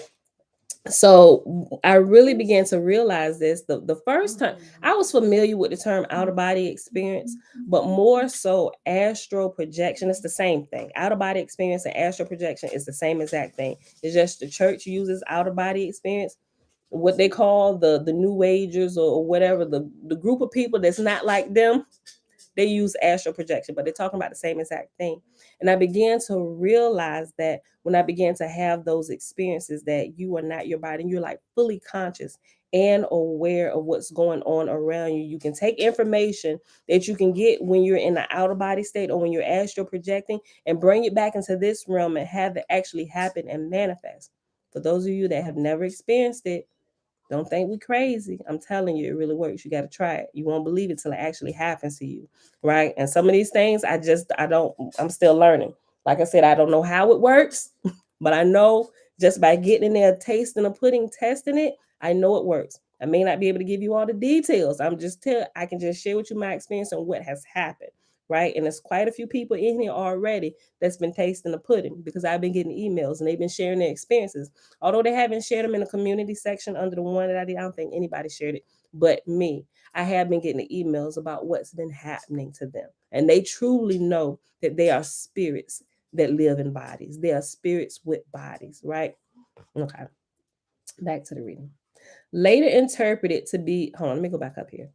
So I really began to realize this the first time. I was familiar with the term out of body experience, but more so astral projection. It's the same thing. Out of body experience and astral projection is the same exact thing. It's just the church uses out of body experience, what they call the new agers or whatever, the group of people that's not like them, they use astral projection, but they're talking about the same exact thing. And I began to realize that when I began to have those experiences, that you are not your body and you're like fully conscious and aware of what's going on around you. You can take information that you can get when you're in the outer body state or when you're astral projecting and bring it back into this realm and have it actually happen and manifest. For those of you that have never experienced it, Don't think we crazy. I'm telling you, it really works. You got to try it. You won't believe it till it actually happens to you, right? And some of these things, I don't, I'm still learning. Like I said, I don't know how it works, but I know just by getting in there, tasting the pudding, testing it, I know it works. I may not be able to give you all the details. I can just share with you my experience and what has happened, right? And there's quite a few people in here already that's been tasting the pudding because I've been getting emails and they've been sharing their experiences. Although they haven't shared them in the community section under the one that I did, I don't think anybody shared it but me. I have been getting the emails about what's been happening to them. And they truly know that they are spirits that live in bodies. They are spirits with bodies, right? Okay, back to the reading. Later interpreted to be, hold on, let me go back up here.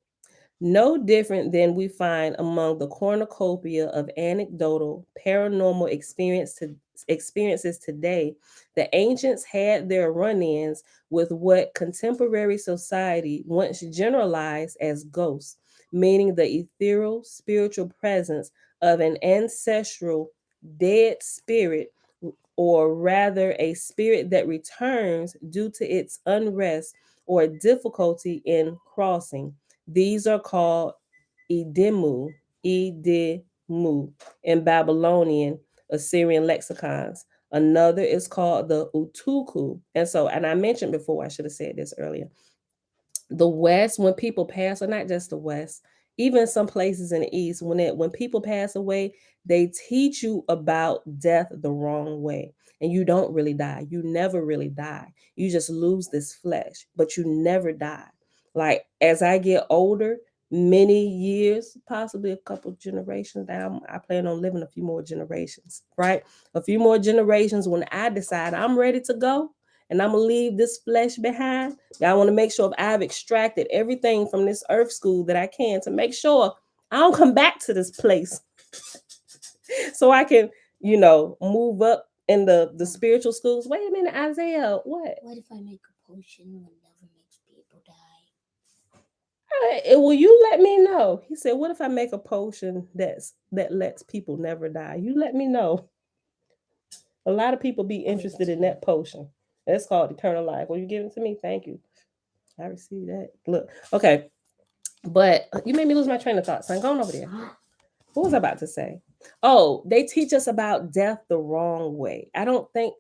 No different than we find among the cornucopia of anecdotal paranormal experiences today, the ancients had their run ins with what contemporary society once generalized as ghosts, meaning the ethereal spiritual presence of an ancestral dead spirit, or rather a spirit that returns due to its unrest or difficulty in crossing. These are called Edemu, Edemu in Babylonian, Assyrian lexicons. Another is called the Utuku. And I mentioned before, I should have said this earlier, the West, when people pass, or not just the West, even some places in the East, when people pass away, they teach you about death the wrong way. And you don't really die. You never really die. You just lose this flesh, but you never die. Like as I get older, many years, possibly a couple generations down, I plan on living a few more generations, right? A few more generations when I decide I'm ready to go and I'm gonna leave this flesh behind. I want to make sure I've extracted everything from this earth school that I can to make sure I don't come back to this place so I can, move up in the spiritual schools. Wait a minute, Isaiah, what? What if I make a potion that never makes people die? Will you let me know? He said, "What if I make a potion that lets people never die? You let me know." A lot of people be interested in that potion. That's called eternal life. Will you give it to me? Thank you. I received that. Look, okay. But you made me lose my train of thought, son. Go on over there. What was I about to say? Oh, they teach us about death the wrong way. I don't think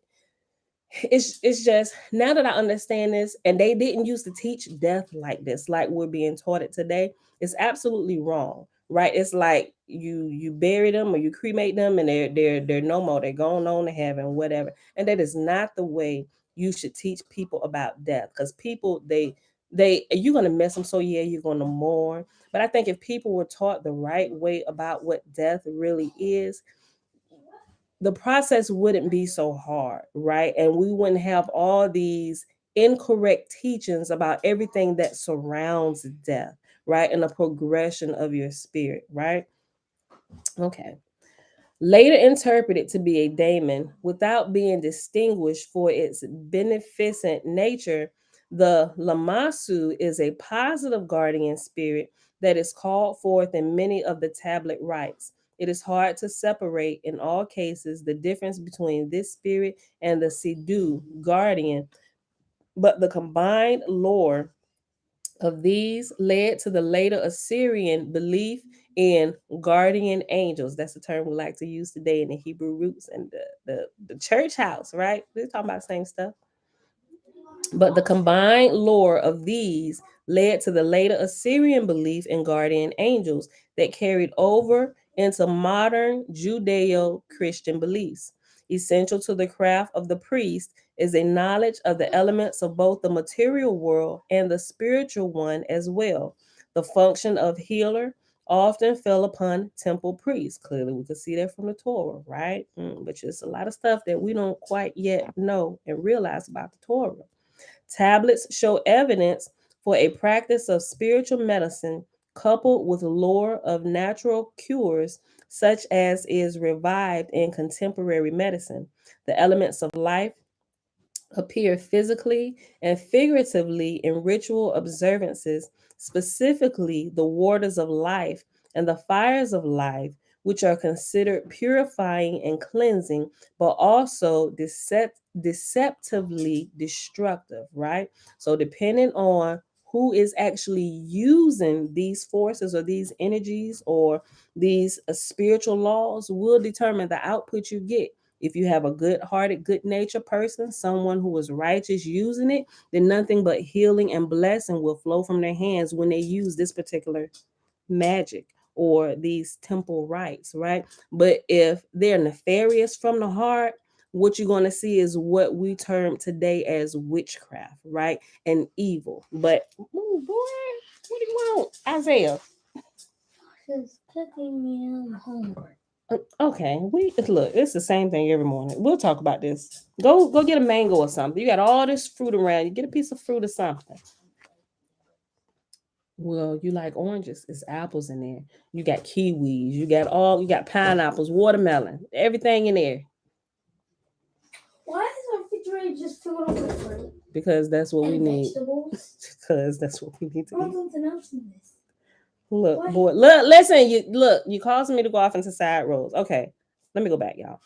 it's just now that I understand this, and they didn't used to teach death like this, like we're being taught it today. It's absolutely wrong, right? It's like you bury them or you cremate them, and they're no more. They're going on to heaven, whatever. And that is not the way you should teach people about death, because people they you're gonna miss them. So yeah, you're gonna mourn. But I think if people were taught the right way about what death really is, the process wouldn't be so hard, right? And we wouldn't have all these incorrect teachings about everything that surrounds death, right? And the progression of your spirit, right? Okay. Later interpreted to be a daemon without being distinguished for its beneficent nature, the Lamasu is a positive guardian spirit that is called forth in many of the tablet rites. It is hard to separate in all cases the difference between this spirit and the Sidhu guardian, but the combined lore of these led to the later Assyrian belief in guardian angels. That's the term we like to use today in the Hebrew roots and the church house, right? We're talking about the same stuff. But the combined lore of these led to the later Assyrian belief in guardian angels that carried over into modern Judeo Christian beliefs. Essential to the craft of the priest is a knowledge of the elements of both the material world and the spiritual one as well. The function of healer often fell upon temple priests. Clearly, we can see that from the Torah, right? Which is a lot of stuff that we don't quite yet know and realize about the Torah. Tablets show evidence for a practice of spiritual medicine coupled with lore of natural cures, such as is revived in contemporary medicine. The elements of life appear physically and figuratively in ritual observances, specifically the waters of life and the fires of life, which are considered purifying and cleansing, but also deceptively destructive, right? So, depending on who is actually using these forces or these energies or these spiritual laws, will determine the output you get. If you have a good hearted, good natured person, someone who is righteous using it, then nothing but healing and blessing will flow from their hands when they use this particular magic or these temple rites, right? But if they're nefarious from the heart, what you're going to see is what we term today as witchcraft, right? And evil. But, ooh, boy, what do you want, Isaiah? She's cooking me homework. Okay, we look. It's the same thing every morning. We'll talk about this. Go get a mango or something. You got all this fruit around. You get a piece of fruit or something. Well, you like oranges. It's apples in there. You got kiwis. You got pineapples, watermelon, everything in there. Why is my refrigerator just filled up with fruit Because that's what we and need. vegetables? Because that's what we need to I want eat. something else in this. Look, Why? boy, look, listen, you causing me to go off into side roads. Okay, let me go back, y'all.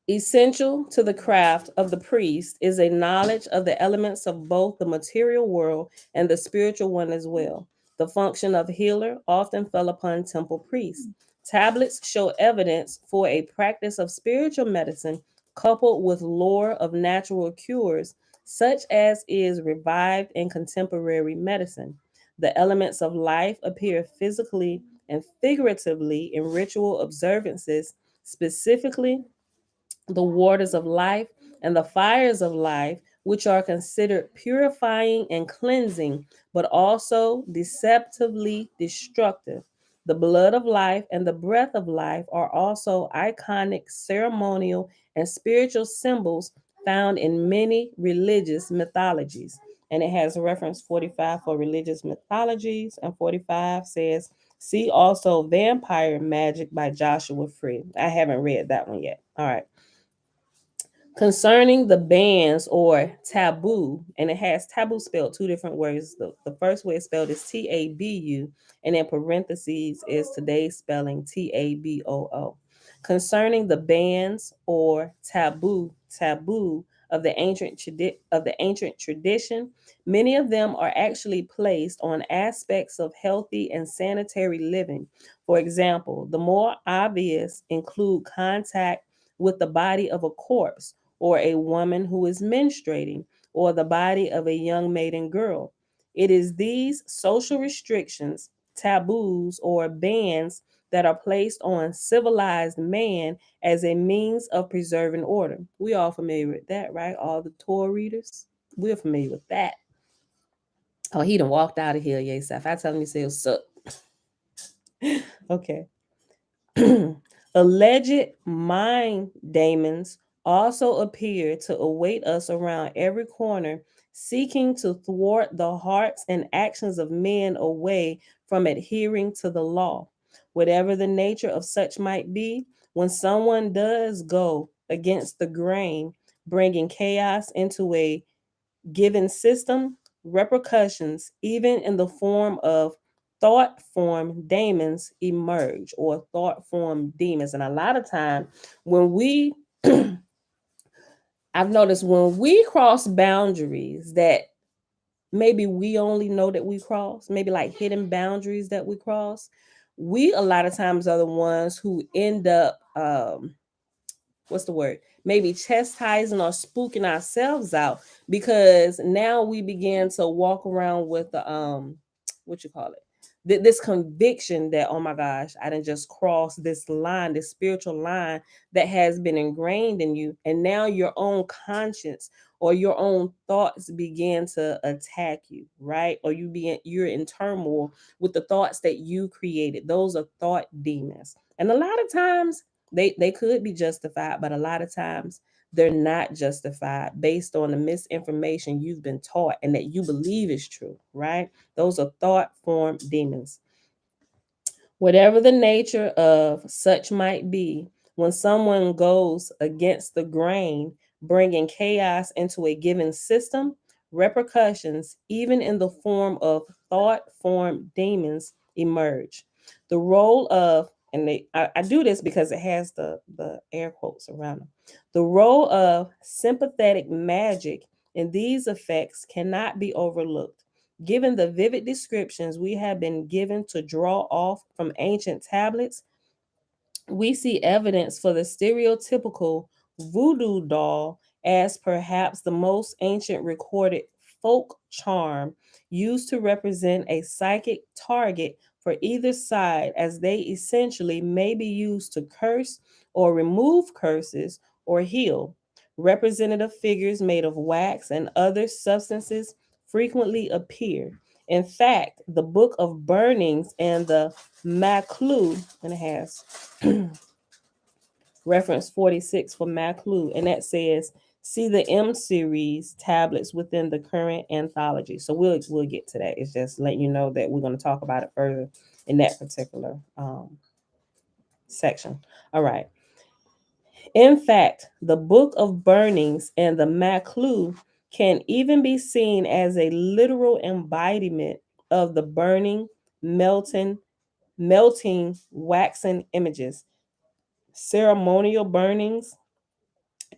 Essential to the craft of the priest is a knowledge of the elements of both the material world and the spiritual one as well. The function of healer often fell upon temple priests. Tablets show evidence for a practice of spiritual medicine coupled with lore of natural cures, such as is revived in contemporary medicine. The elements of life appear physically and figuratively in ritual observances, specifically the waters of life, and the fires of life, which are considered purifying and cleansing, but also deceptively destructive. The blood of life and the breath of life are also iconic ceremonial and spiritual symbols found in many religious mythologies. And it has reference 45 for religious mythologies, and 45 says, see also Vampire Magic by Joshua Free. I haven't read that one yet. All right. Concerning the bans or taboo, and it has taboo spelled two different ways. The first way it's spelled is Tabu, and in parentheses is today's spelling Taboo. Concerning the bans or taboo of the ancient tradition, many of them are actually placed on aspects of healthy and sanitary living. For example, the more obvious include contact with the body of a corpse or a woman who is menstruating, or the body of a young maiden girl. It is these social restrictions, taboos, or bans that are placed on civilized man as a means of preserving order. We all familiar with that, right? All the Torah readers, we're familiar with that. Oh, he done walked out of here, Yasaf. I tell him he said, "Sup." Okay. Alleged mind demons also appear to await us around every corner, seeking to thwart the hearts and actions of men away from adhering to the law. Whatever the nature of such might be, when someone does go against the grain, bringing chaos into a given system, repercussions, even in the form of thought form demons, emerge, or thought form demons. And a lot of time when we I've noticed when we cross boundaries that maybe we only know that we cross, maybe like hidden boundaries that we cross, we a lot of times are the ones who end up what's the word? Maybe chastising or spooking ourselves out, because now we begin to walk around with the what you call it? This conviction that, oh my gosh, I didn't just cross this line, this spiritual line that has been ingrained in you, and now your own conscience or your own thoughts begin to attack you, right? Or you're in turmoil with the thoughts that you created. Those are thought demons, and a lot of times they could be justified, but a lot of times they're not justified based on the misinformation you've been taught and that you believe is true, right? Those are thought form demons. Whatever the nature of such might be, when someone goes against the grain, bringing chaos into a given system, repercussions, even in the form of thought form demons, emerge. The role of, and I do this because it has the air quotes around them. The role of sympathetic magic in these effects cannot be overlooked. Given the vivid descriptions we have been given to draw off from ancient tablets, we see evidence for the stereotypical voodoo doll as perhaps the most ancient recorded folk charm used to represent a psychic target for either side, as they essentially may be used to curse or remove curses or heal. Representative figures made of wax and other substances frequently appear. In fact, the Book of Burnings and the Maklu, and it has reference 46 for Maklu, and that says, see the M series tablets within the current anthology. So we'll get to that. It's just letting you know that we're going to talk about it further in that particular section. All right. In fact, the Book of Burnings and the Maklu can even be seen as a literal embodiment of the burning, melting, waxen images. Ceremonial burnings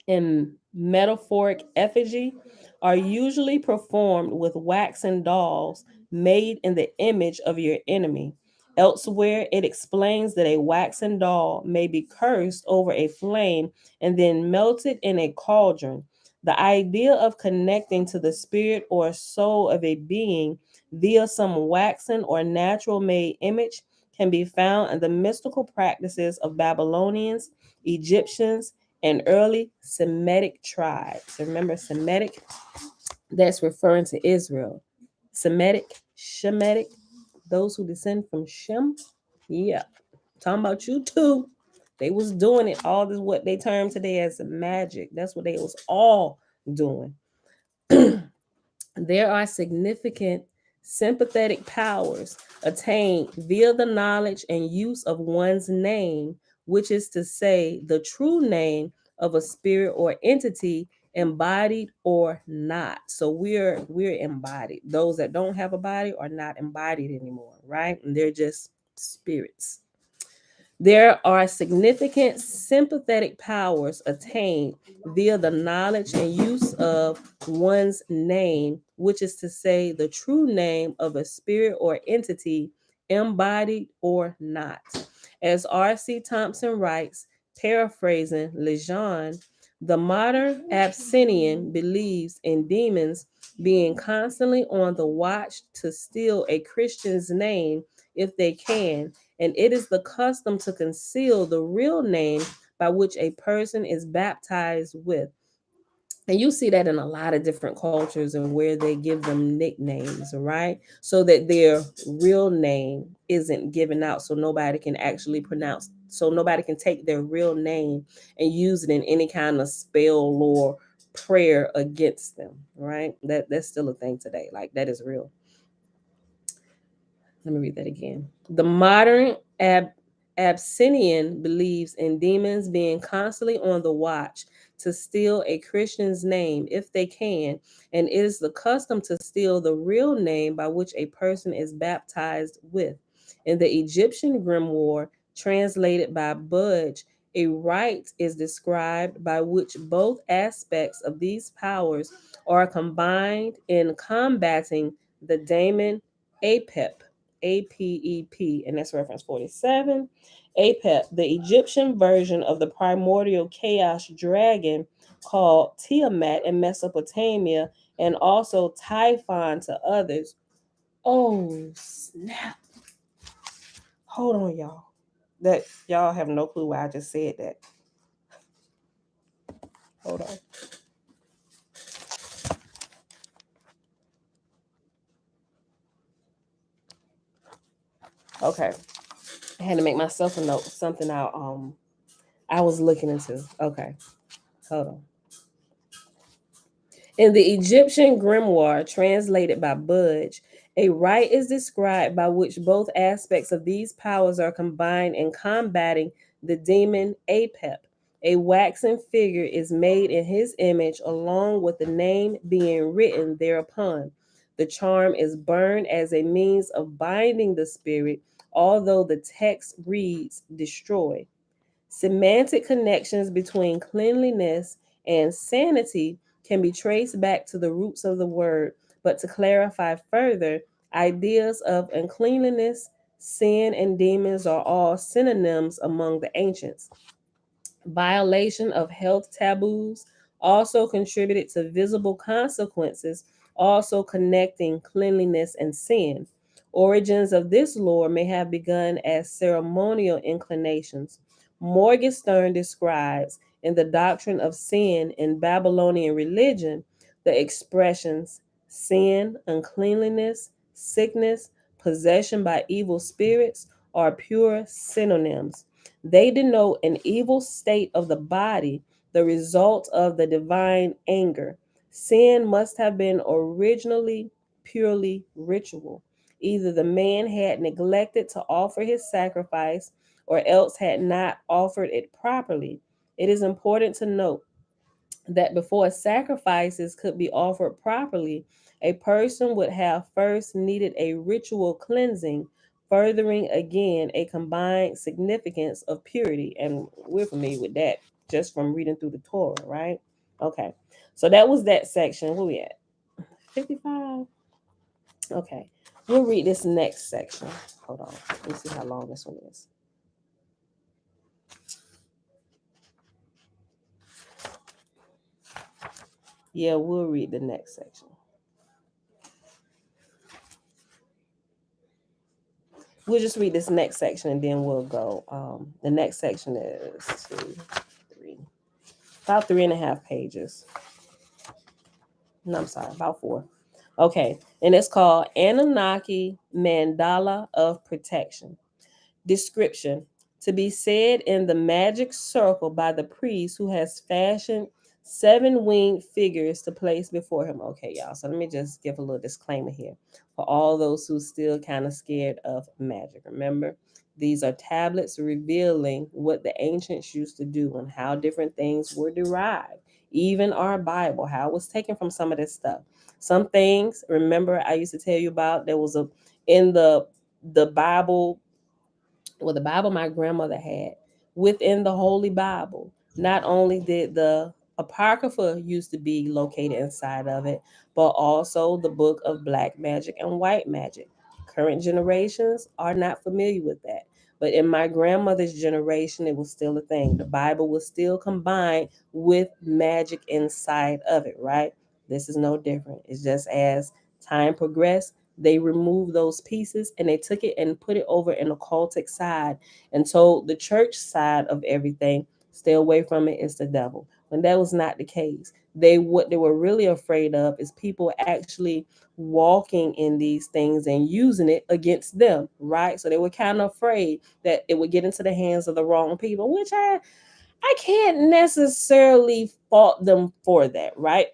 in metaphoric effigy are usually performed with waxen dolls made in the image of your enemy. Elsewhere, it explains that a waxen doll may be cursed over a flame and then melted in a cauldron. The idea of connecting to the spirit or soul of a being via some waxen or natural made image can be found in the mystical practices of Babylonians, Egyptians, and early Semitic tribes. Remember, Semitic, that's referring to Israel. Semitic, Shemitic, those who descend from Shem. Yeah, talking about you too. They was doing it all this what they term today as magic. That's what they was all doing. There are significant sympathetic powers attained via the knowledge and use of one's name, which is to say, the true name of a spirit or entity, embodied or not. So we're embodied. Those that don't have a body are not embodied anymore, right? And they're just spirits. There are significant sympathetic powers attained via the knowledge and use of one's name, which is to say, the true name of a spirit or entity, embodied or not. As R.C. Thompson writes, paraphrasing Lejeune, the modern Abyssinian believes in demons being constantly on the watch to steal a Christian's name if they can, and it is the custom to conceal the real name by which a person is baptized with. And you see that in a lot of different cultures and where they give them nicknames, right? So that their real name isn't given out, so nobody can actually pronounce, so nobody can take their real name and use it in any kind of spell or prayer against them, right? That's still a thing today. Like that is real. Let me read that again. The modern Abyssinian believes in demons being constantly on the watch to steal a Christian's name if they can, and it is the custom to steal the real name by which a person is baptized with. In the Egyptian grimoire, translated by Budge, a rite is described by which both aspects of these powers are combined in combating the daemon Apep, APEP, and that's reference 47. Apep, the Egyptian version of the primordial chaos dragon called Tiamat in Mesopotamia, and also Typhon to others. Oh, snap. Hold on, y'all. That y'all have no clue why I just said that. Hold on. Okay. I had to make myself a note, something I was looking into. Okay. Hold on. In the Egyptian grimoire translated by Budge, a rite is described by which both aspects of these powers are combined in combating the demon Apep. A waxen figure is made in his image along with the name being written thereupon. The charm is burned as a means of binding the spirit, although the text reads destroy. Semantic connections between cleanliness and sanity can be traced back to the roots of the word, but to clarify further, ideas of uncleanliness, sin, and demons are all synonyms among the ancients. Violation of health taboos also contributed to visible consequences, also connecting cleanliness and sin. Origins of this lore may have begun as ceremonial inclinations. Morgenstern describes in the doctrine of sin in Babylonian religion the expressions sin, uncleanliness, sickness, possession by evil spirits are pure synonyms. They denote an evil state of the body, the result of the divine anger. Sin must have been originally purely ritual. Either the man had neglected to offer his sacrifice or else had not offered it properly. It is important to note that before sacrifices could be offered properly, a person would have first needed a ritual cleansing, furthering again a combined significance of purity. And we're familiar with that just from reading through the Torah, right? Okay. So that was that section. Where we at? 55. Okay. We'll read this next section. Hold on. Let me see how long this one is. Yeah, we'll read the next section. We'll just read this next section and then we'll go. The next section is 2, 3, about 3.5 pages. No, I'm sorry, about 4. Okay, and it's called Annunaki Mandala of Protection. Description: to be said in the magic circle by the priest who has fashioned 7 winged figures to place before him. Okay, y'all. So let me just give a little disclaimer here for all those who still kind of scared of magic. Remember, these are tablets revealing what the ancients used to do and how different things were derived. Even our Bible, how it was taken from some of this stuff. Some things, remember, I used to tell you about. There was a in the Bible, well, the Bible my grandmother had, within the Holy Bible, not only did the Apocrypha used to be located inside of it, but also the book of black magic and white magic. Current generations are not familiar with that. But in my grandmother's generation, it was still a thing. The Bible was still combined with magic inside of it, right? This is no different. It's just as time progressed, they removed those pieces and they took it and put it over in the cultic side and told the church side of everything, stay away from it, it's the devil. When that was not the case. What they were really afraid of is people actually walking in these things and using it against them, right? So they were kind of afraid that it would get into the hands of the wrong people, which I can't necessarily fault them for that, right?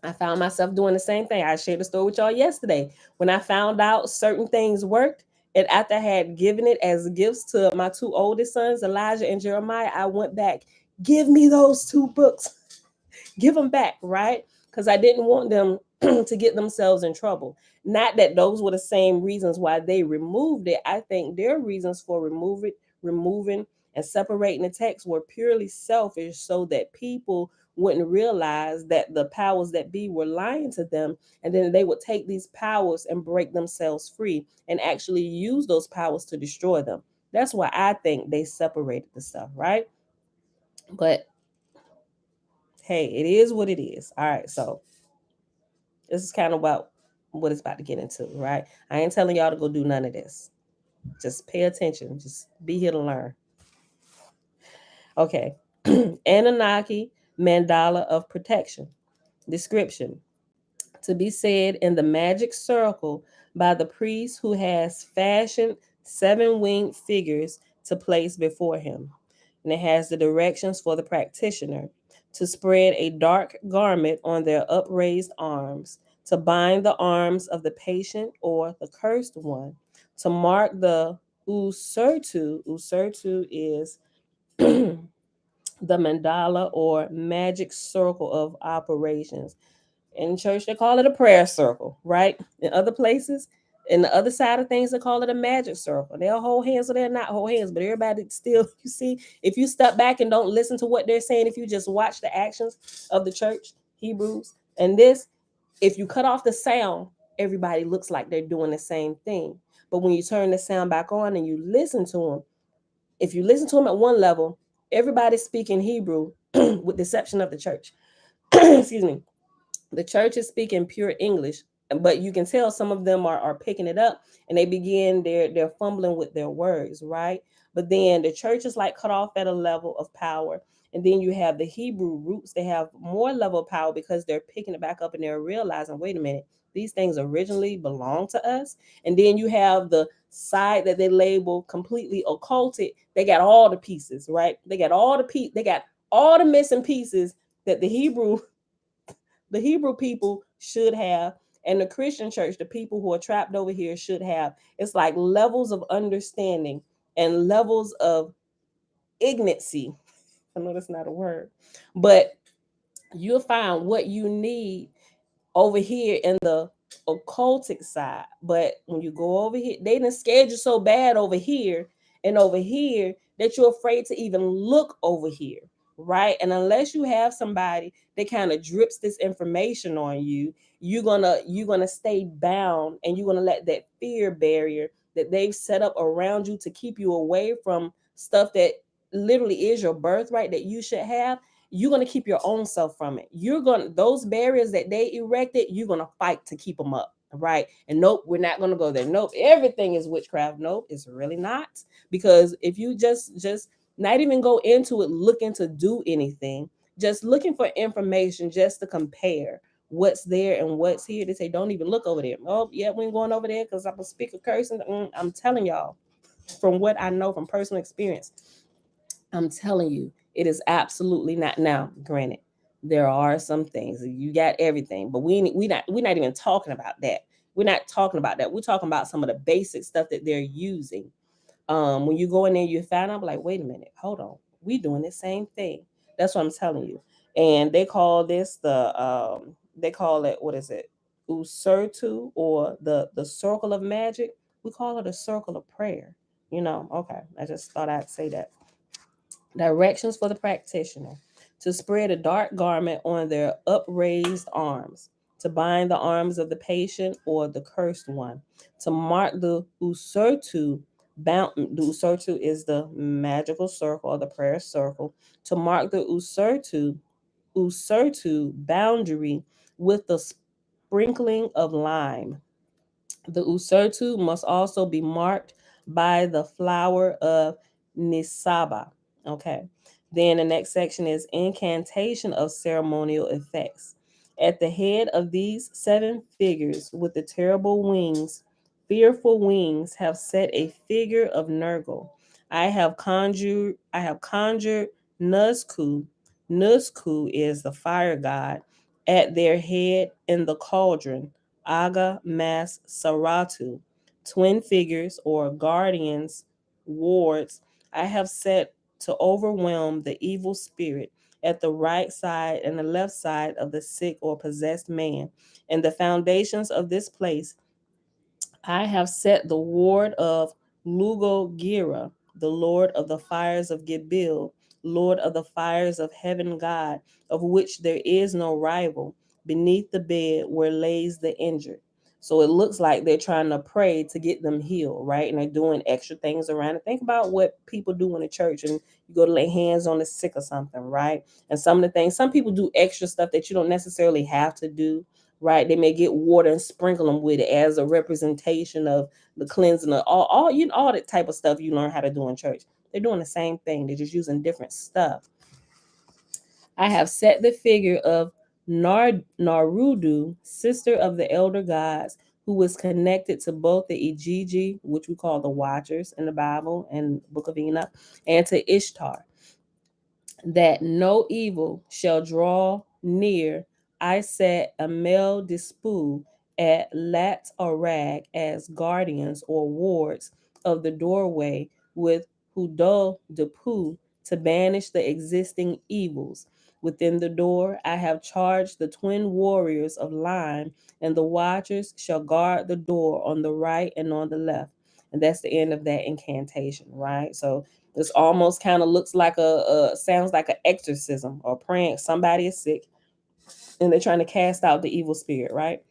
I found myself doing the same thing. I shared the story with y'all yesterday. When I found out certain things worked, and after I had given it as gifts to my 2 oldest sons, Elijah and Jeremiah, I went back, give me those 2 books, give them back, right? Because I didn't want them to get themselves in trouble. Not that those were the same reasons why they removed it. I think their reasons for removing and separating the text were purely selfish so that people wouldn't realize that the powers that be were lying to them, and then they would take these powers and break themselves free and actually use those powers to destroy them. That's why I think they separated the stuff, right? But hey, it is what it is. All right, so this is kind of about what it's about to get into, right? I ain't telling y'all to go do none of this. Just pay attention. Just be here to learn. Okay. Anunnaki Mandala of Protection. Description: to be said in the magic circle by the priest who has fashioned 7 winged figures to place before him. And it has the directions for the practitioner: to spread a dark garment on their upraised arms, to bind the arms of the patient or the cursed one, to mark the usurtu. Usurtu is the mandala or magic circle of operations. In church, they call it a prayer circle, right? In other places, in the other side of things, they call it a magic circle. They'll hold hands or they'll not hold hands, but everybody still, you see, if you step back and don't listen to what they're saying, if you just watch the actions of the church, Hebrews, and this, if you cut off the sound, everybody looks like they're doing the same thing. But when you turn the sound back on and you listen to them, if you listen to them at one level, everybody's speaking Hebrew, with the exception of the church. Excuse me. The church is speaking pure English, but you can tell some of them are picking it up, and they begin they're fumbling with their words, right? But then the church is like cut off at a level of power. And then you have the Hebrew roots, they have more level of power because they're picking it back up and they're realizing, wait a minute, these things originally belong to us. And then you have the side that they label completely occulted. They got all the pieces, right? They got all the missing pieces that the Hebrew people should have, and the Christian church, the people who are trapped over here, should have. It's like levels of understanding and levels of ignorancy. I know that's not a word, but you'll find what you need over here in the occultic side. But when you go over here, they done scared you so bad over here and over here that you're afraid to even look over here. Right. And unless you have somebody that kind of drips this information on you, you're gonna stay bound, and you're gonna let that fear barrier that they've set up around you to keep you away from stuff that literally is your birthright that you should have. You're going to keep your own self from it. You're going to, those barriers that they erected, you're going to fight to keep them up. Right. And nope, we're not going to go there. Nope. Everything is witchcraft. Nope. It's really not. Because if you just not even go into it looking to do anything, just looking for information just to compare what's there and what's here. They say, don't even look over there. Oh, yeah, we ain't going over there because I'm going to speak a curse. I'm telling y'all from what I know from personal experience, I'm telling you, it is absolutely not. Now, granted, there are some things you got everything, but we're not even talking about that. We're not talking about that. We're talking about some of the basic stuff that they're using. When you go in there, you find out like, wait a minute, hold on, we doing the same thing. That's what I'm telling you. And they call this they call it, what is it, Usurtu, or the circle of magic. We call it a circle of prayer. Okay. I just thought I'd say that. Directions for the practitioner: to spread a dark garment on their upraised arms, to bind the arms of the patient or the cursed one, to mark the usurtu. The usurtu is the magical circle or the prayer circle. To mark the usurtu boundary with the sprinkling of lime. The usurtu must also be marked by the flower of nisaba. Okay. Then the next section is incantation of ceremonial effects. At the head of these seven figures with the terrible wings, fearful wings, have set a figure of Nergal. I have conjured Nuzku. Nuzku is the fire god at their head in the cauldron. Aga Mas Saratu, twin figures or guardians, wards, I have set to overwhelm the evil spirit at the right side and the left side of the sick or possessed man. And the foundations of this place I have set the ward of Lugo Gira, the Lord of the fires of Gibil, Lord of the fires of heaven God, of which there is no rival, beneath the bed where lays the injured. So it looks like they're trying to pray to get them healed, right? And they're doing extra things around it. Think about what people do in the church, and you go to lay hands on the sick or something, right? And some of the things, some people do extra stuff that you don't necessarily have to do, right? They may get water and sprinkle them with it as a representation of the cleansing of all that type of stuff you learn how to do in church. They're doing the same thing. They're just using different stuff. I have set the figure of Narudu, sister of the elder gods, who was connected to both the Ijiji, which we call the Watchers in the Bible and Book of Enoch, and to Ishtar, that no evil shall draw near. I set a male dispu at Lat Arag as guardians or wards of the doorway with Hudol Depu to banish the existing evils. Within the door, I have charged the twin warriors of lime, and the watchers shall guard the door on the right and on the left. And that's the end of that incantation, right? So this almost kind of looks like sounds like an exorcism or praying. Somebody is sick and they're trying to cast out the evil spirit, right?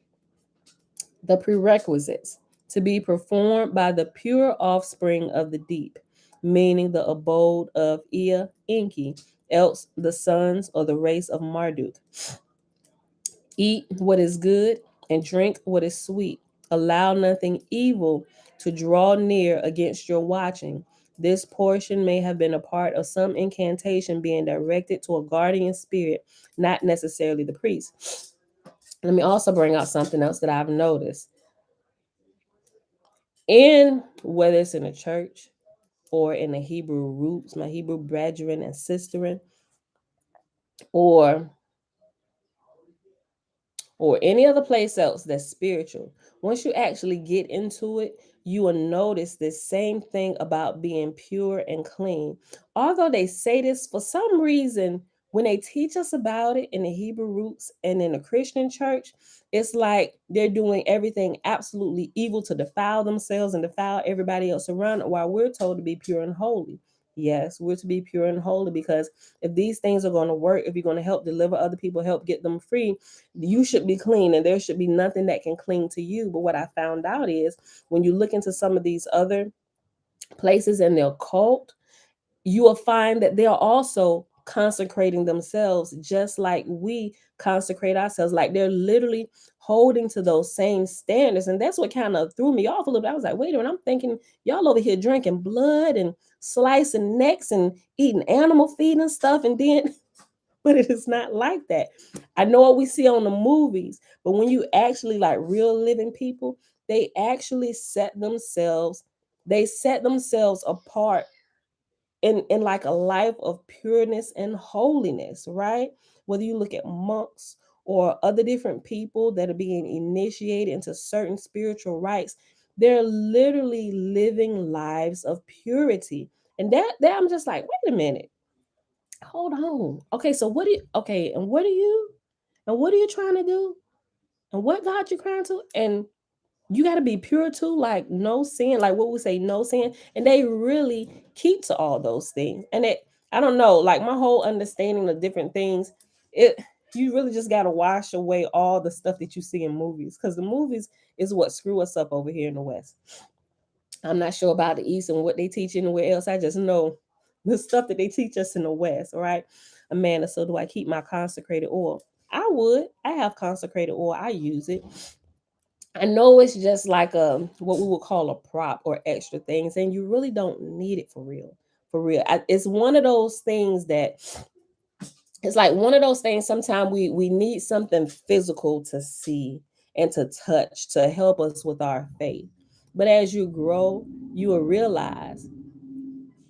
The prerequisites to be performed by the pure offspring of the deep, meaning the abode of Ea Enki, else the sons or the race of Marduk. Eat what is good and drink what is sweet. Allow nothing evil to draw near against your watching. This portion may have been a part of some incantation being directed to a guardian spirit, not necessarily the priest. Let me also bring out something else that I've noticed. In whether it's in a church or in the Hebrew roots, my Hebrew brethren and sisterin, or or any other place else that's spiritual, once you actually get into it, you will notice this same thing about being pure and clean. Although they say this, for some reason, when they teach us about it in the Hebrew roots and in the Christian church, it's like they're doing everything absolutely evil to defile themselves and defile everybody else around it, while we're told to be pure and holy. Yes, we're to be pure and holy, because if these things are going to work, if you're going to help deliver other people, help get them free, you should be clean and there should be nothing that can cling to you. But what I found out is when you look into some of these other places and their cult, you will find that they are also consecrating themselves just like we consecrate ourselves. Like they're literally holding to those same standards. And that's what kind of threw me off a little bit. I was like, wait a minute, I'm thinking y'all over here drinking blood and slicing necks and eating animal feed and stuff. And then but it is not like that. I know what we see on the movies, but when you actually like real living people, they actually set themselves apart in like a life of pureness and holiness, right? Whether you look at monks or other different people that are being initiated into certain spiritual rites, they're literally living lives of purity. And that I'm just like, wait a minute, hold on. Okay, so what are you trying to do? And what God you crying to? And you got to be pure too, like no sin, like what we say, no sin. And they really keep to all those things. And I don't know, like my whole understanding of different things, it you really just got to wash away all the stuff that you see in movies, because the movies is what screw us up over here in the West. I'm not sure about the East and what they teach anywhere else. I just know the stuff that they teach us in the West, right? Amanda, so do I keep my consecrated oil? I would. I have consecrated oil. I use it. I know it's just like what we would call a prop or extra things, and you really don't need it for real. For real, it's one of those things that it's like one of those things. Sometimes we need something physical to see and to touch to help us with our faith. But as you grow, you will realize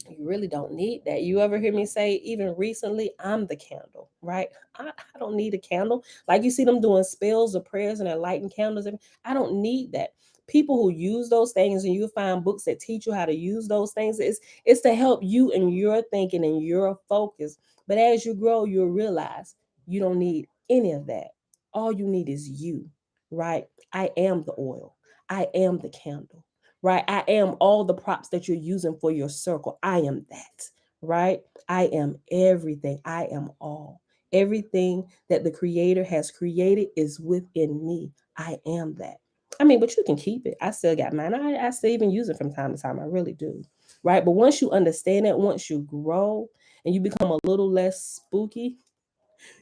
you really don't need that. You ever hear me say, even recently, I'm the candle, right? I don't need a candle. Like you see them doing spells or prayers and they're lighting candles. I don't need that. People who use those things, and you find books that teach you how to use those things, it's to help you in your thinking and your focus. But as you grow, you'll realize you don't need any of that. All you need is you, right? I am the oil. I am the candle, right? I am all the props that you're using for your circle. I am that, right? I am everything. I am all. Everything that the Creator has created is within me. I am that. I mean, but you can keep it. I still got mine. I still even use it from time to time. I really do, right? But once you understand it, once you grow and you become a little less spooky,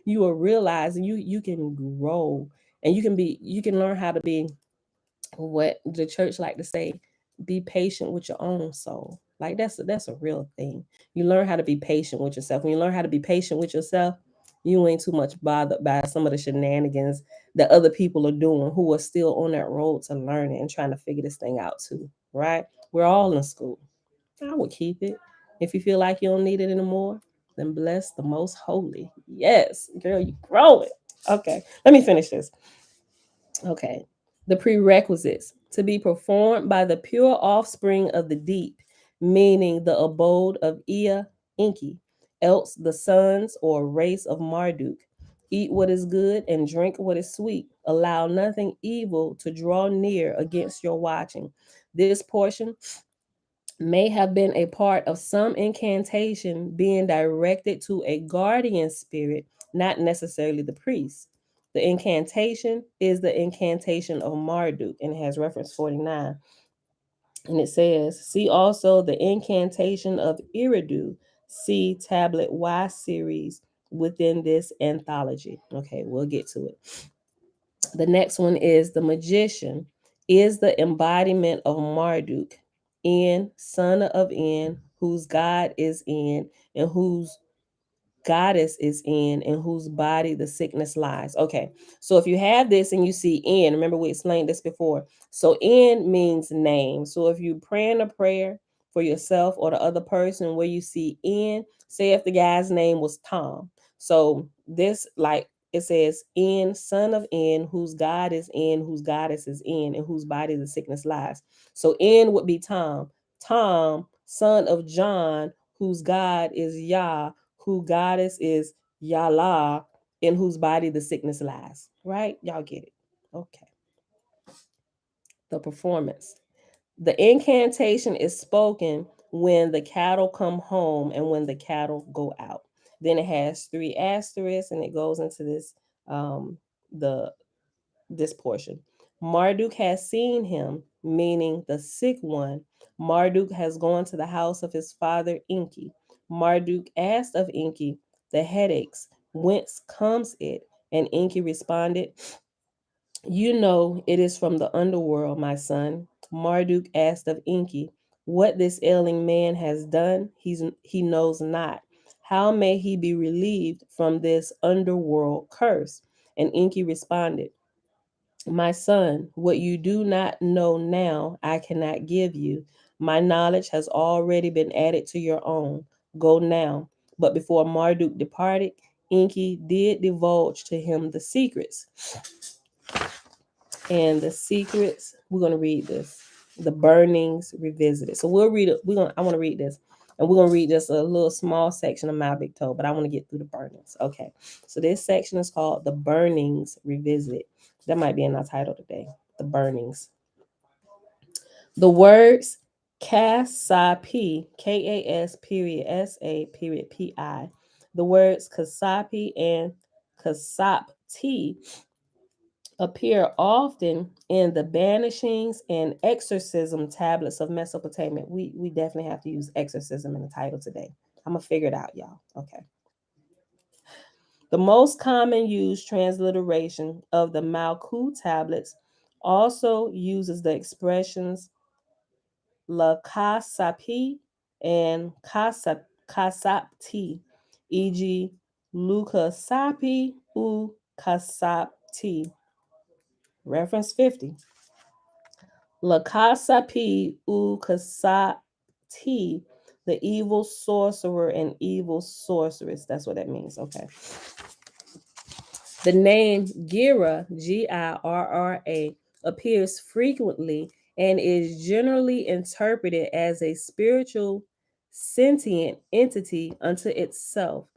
you will realize you can grow and you can learn how to be what the church like to say, be patient with your own soul. Like that's a real thing. You learn how to be patient with yourself. When you learn how to be patient with yourself, you ain't too much bothered by some of the shenanigans that other people are doing, who are still on that road to learning and trying to figure this thing out too, right? We're all in school. I would keep it. If you feel like you don't need it anymore, then bless the most holy. Yes, girl, you growing. Okay, let me finish this. Okay. The prerequisites to be performed by the pure offspring of the deep, meaning the abode of Ea Enki, else the sons or race of Marduk. Eat what is good and drink what is sweet. Allow nothing evil to draw near against your watching. This portion may have been a part of some incantation being directed to a guardian spirit, not necessarily the priest. The incantation is the incantation of Marduk and it has reference 49. And it says, see also the incantation of Iridu, see tablet Y series within this anthology. Okay, we'll get to it. The next one is the magician is the embodiment of Marduk, En, son of En, whose God is En, and whose goddess is in whose body the sickness lies. Okay, so if you have this and you see in, remember we explained this before. So in means name. So if you praying a prayer for yourself or the other person where you see in, say if the guy's name was Tom. So this like it says in son of in whose God is in whose goddess is in whose body the sickness lies. So in would be Tom. Tom, son of John, whose God is Yah, who goddess is Yala, in whose body the sickness lies. Right? Y'all get it. Okay. The performance. The incantation is spoken when the cattle come home and when the cattle go out. Then it has 3 asterisks and it goes into this the this portion. Marduk has seen him, meaning the sick one. Marduk has gone to the house of his father Enki. Marduk asked of Enki the headaches, whence comes it? And Enki responded, you know it is from the underworld, my son. Marduk asked of Enki, what this ailing man has done, he knows not. How may he be relieved from this underworld curse? And Enki responded, my son, what you do not know now, I cannot give you. My knowledge has already been added to your own. Go now. But before Marduk departed, Enki did divulge to him the secrets. And the secrets, we're going to read this. The burnings revisited. So we'll read it. I want to read this. And we're going to read just a little small section of my big toe, but I want to get through the burnings. Okay. So this section is called The Burnings Revisited. That might be in our title today. The Burnings. The words Kasapi, Kas period Sa period Pi. The words Kasapi and Kasapti appear often in the Banishings and Exorcism tablets of Mesopotamia. We definitely have to use exorcism in the title today. I'm gonna figure it out, y'all. Okay. The most common used transliteration of the Malku tablets also uses the expressions la kasapi and kasapti, e.g., lukasapi u kasapti. Reference 50. La kasapi u kasapti, the evil sorcerer and evil sorceress. That's what that means. Okay. The name Gira, Girra, appears frequently and is generally interpreted as a spiritual, sentient entity unto itself.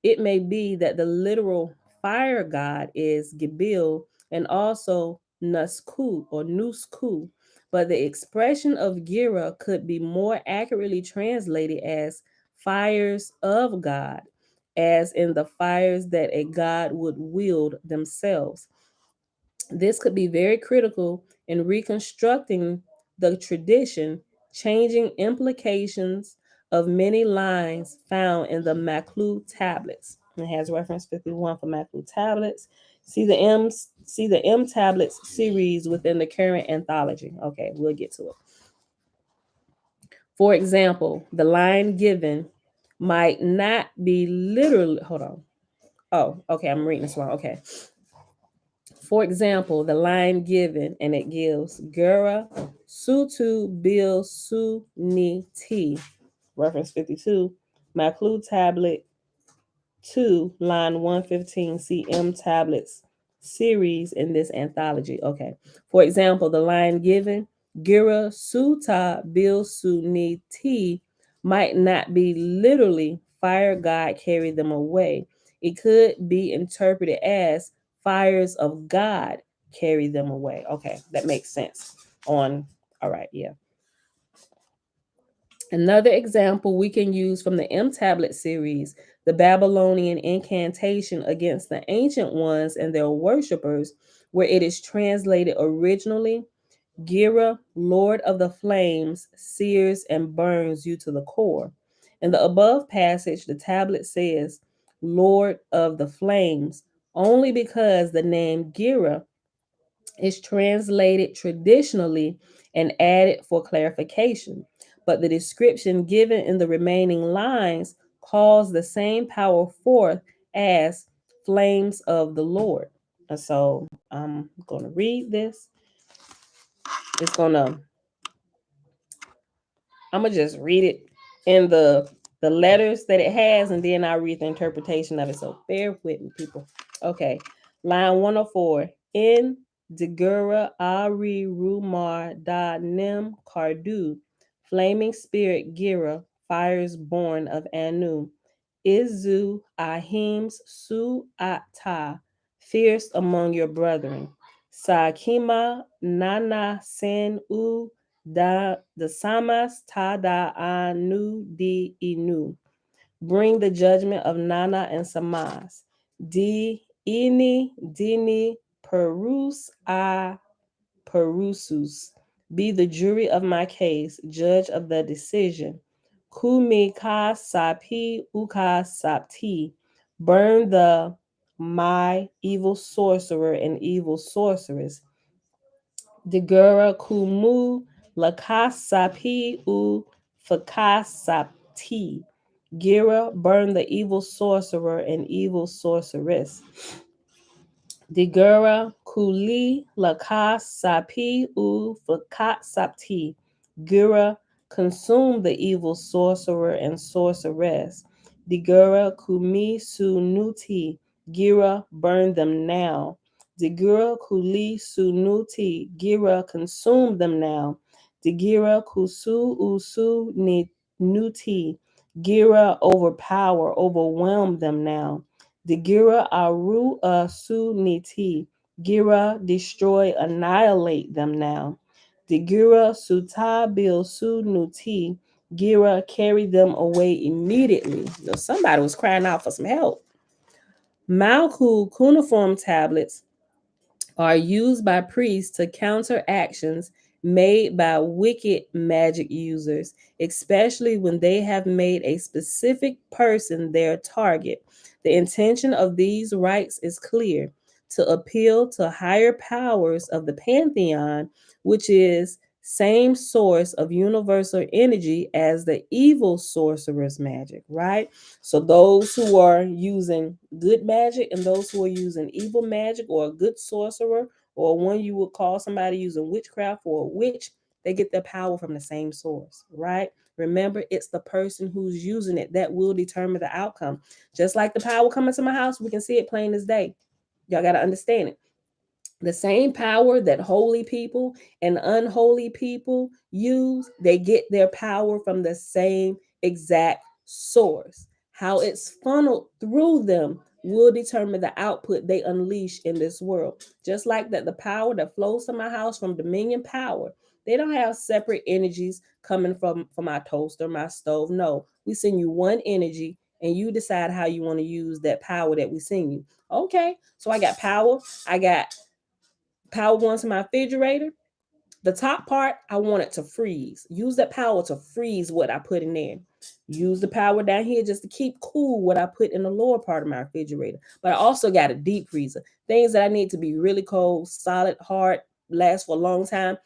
It may be that the literal fire god is Gibil and also Nusku or Nusku, but the expression of Gira could be more accurately translated as fires of God, as in the fires that a god would wield themselves. This could be very critical in reconstructing the tradition, changing implications of many lines found in the Maklu tablets. It has reference 51 for Maklu tablets. See the M tablets series within the current anthology. Okay, we'll get to it. For example, the line given might not be literally, hold on. Oh, okay, I'm reading this wrong. Okay. For example, the line given, and it gives Gura Sutu Bil Su Ni Ti, reference 52, Maklu tablet 2, line 115, CM tablets series in this anthology. Okay. For example, the line given, Gira Suta Bil Su Ni Ti, might not be literally fire God carried them away. It could be interpreted as fires of God carry them away. Okay, that makes sense. On All right, yeah. Another example we can use from the M Tablet series, the Babylonian incantation against the ancient ones and their worshippers, where it is translated originally, Gira, Lord of the Flames, sears and burns you to the core. In the above passage, the tablet says, Lord of the Flames, only because the name Gira is translated traditionally and added for clarification, but the description given in the remaining lines calls the same power forth as flames of the Lord. And so I'm going to read this. It's going to I'm gonna just read it in the letters that it has, and then I'll read the interpretation of it. So bear with me, people. Okay, line 104. In Degura Ari Rumar Da Nim Kardu, flaming spirit Gira, fires born of Anu, Izu Ahims Su Ata, fierce among your brethren. Sakima Nana Sen U the Samas Tada Anu Di Inu. Bring the judgment of Nana and Samas. Di Ini Dini Perus A Perusus. Be the jury of my case, judge of the decision. Kumi Ka Sapi Uka Sapti. Burn the my evil sorcerer and evil sorceress. Degura Kumu Lakasapi U Fakasapti. Gira, burn the evil sorcerer and evil sorceress. Degura Kuli Lakasapi U Fakasapti. Gira, consume the evil sorcerer and sorceress. Degura Kumi Sunuti. Gira, burn them now. Degira Kuli Sunuti. Gira, consume them now. Degira Kusu Usu Nuti. Gira, overpower, overwhelm them now. Degira Aru Asu Niti. Gira, destroy, annihilate them now. Degira Suta Bil Su Nuti. Gira, carry them away immediately. Now, somebody was crying out for some help. Malku cuneiform tablets are used by priests to counter actions made by wicked magic users, especially when they have made a specific person their target. The intention of these rites is clear: to appeal to higher powers of the pantheon, which is same source of universal energy as the evil sorcerer's magic, right? So those who are using good magic and those who are using evil magic, or a good sorcerer, or one you would call somebody using witchcraft or a witch, they get their power from the same source, right? Remember, it's the person who's using it that will determine the outcome. Just like the power coming to my house, we can see it plain as day. Y'all got to understand it. The same power that holy people and unholy people use, they get their power from the same exact source. How it's funneled through them will determine the output they unleash in this world. Just like that, the power that flows to my house from Dominion Power, they don't have separate energies coming from my toaster, my stove. No, we send you one energy and you decide how you want to use that power that we send you. Okay, so I got power. I got power going to my refrigerator. The top part, I want it to freeze. Use that power to freeze what I put in there. Use the power down here just to keep cool what I put in the lower part of my refrigerator. But I also got a deep freezer. Things that I need to be really cold, solid, hard, last for a long time.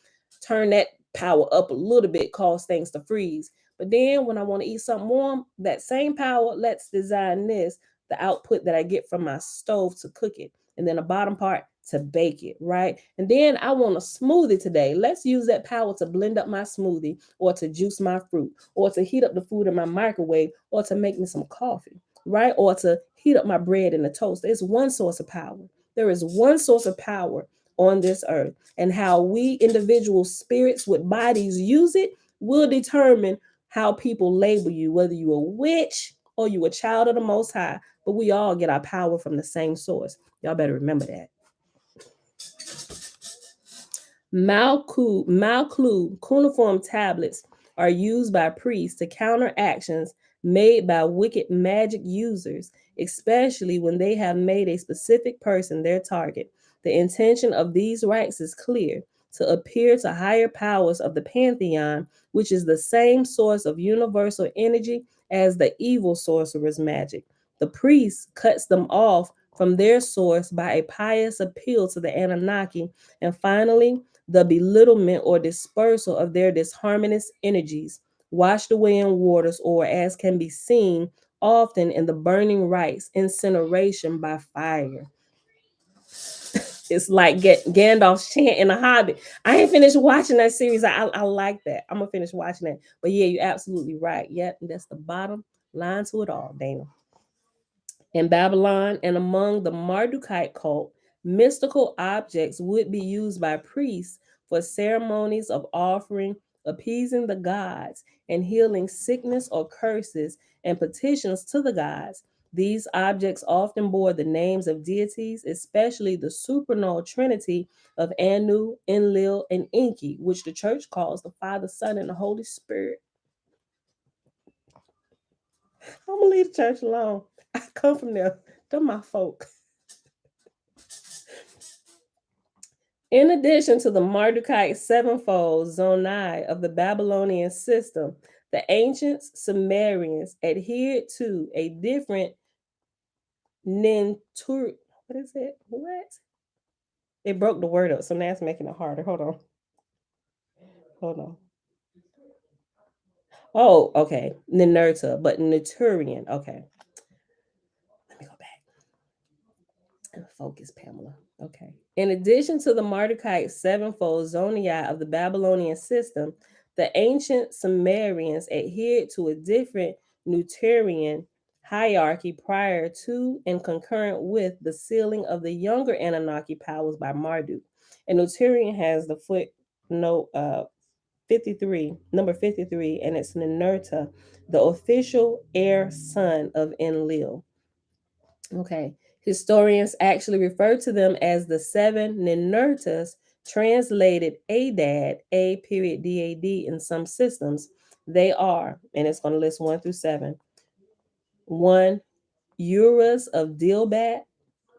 Turn that power up a little bit, cause things to freeze. But then when I want to eat something warm, that same power, let's design this, the output that I get from my stove to cook it. And then the bottom part to bake it, right? And then I want a smoothie today. Let's use that power to blend up my smoothie, or to juice my fruit, or to heat up the food in my microwave, or to make me some coffee, right? Or to heat up my bread in the toast. There's one source of power. There is one source of power on this earth. And how we individual spirits with bodies use it will determine how people label you, whether you're a witch, Oh, you a child of the Most High, but we all get our power from the same source. Y'all better remember that. Malclu cuneiform tablets are used by priests to counter actions made by wicked magic users, especially when they have made a specific person their target. The intention of these rites is clear: to appear to higher powers of the pantheon, which is the same source of universal energy as the evil sorcerer's magic. The priest cuts them off from their source by a pious appeal to the Anunnaki, and finally, the belittlement or dispersal of their disharmonious energies, washed away in waters, or as can be seen often in the burning rites, incineration by fire. It's like Gandalf's chant in The Hobbit. I ain't finished watching that series. I like that. I'm gonna finish watching that. But yeah, you're absolutely right. Yep, that's the bottom line to it all, Dana. In Babylon and among the Mardukite cult, mystical objects would be used by priests for ceremonies of offering, appeasing the gods, and healing sickness or curses and petitions to the gods. These objects often bore the names of deities, especially the supernal trinity of Anu, Enlil, and Enki, which the church calls the Father, Son, and the Holy Spirit. I'm gonna leave the church alone. I come from there. They're my folk. In addition to the Mardukite sevenfold zonai of the Babylonian system, the ancient Sumerians adhered to a different Nintur. What is it? What? It broke the word up, so now it's making it harder. Hold on. Hold on. Oh, okay. Ninurta, but Niturian. Okay. Let me go back. Focus, Pamela. Okay. In addition to the Mardukite sevenfold zonia of the Babylonian system, the ancient Sumerians adhered to a different Nuturian hierarchy prior to and concurrent with the sealing of the younger Anunnaki powers by Marduk. And Nuturian has the footnote 53, number 53, and it's Ninurta, the official heir son of Enlil. Okay. Historians actually refer to them as the seven Ninurtas, translated Adad, A period DAD in some systems. They are, and it's going to list 1 through 7. 1, Uras of Dilbat.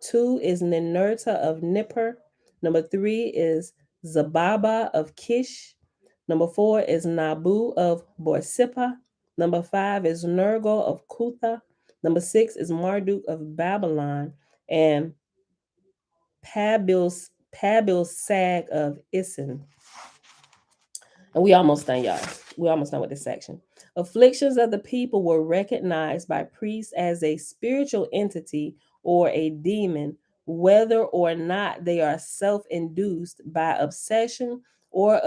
2 is Ninurta of Nippur. Number 3 is Zababa of Kish. Number 4 is Nabu of Borsippa. Number 5 is Nergal of Kutha. Number 6 is Marduk of Babylon. And Pabil Sag of Isin. And we almost done, y'all. We almost done with this section. Afflictions of the people were recognized by priests as a spiritual entity or a demon, whether or not they are self-induced by obsession or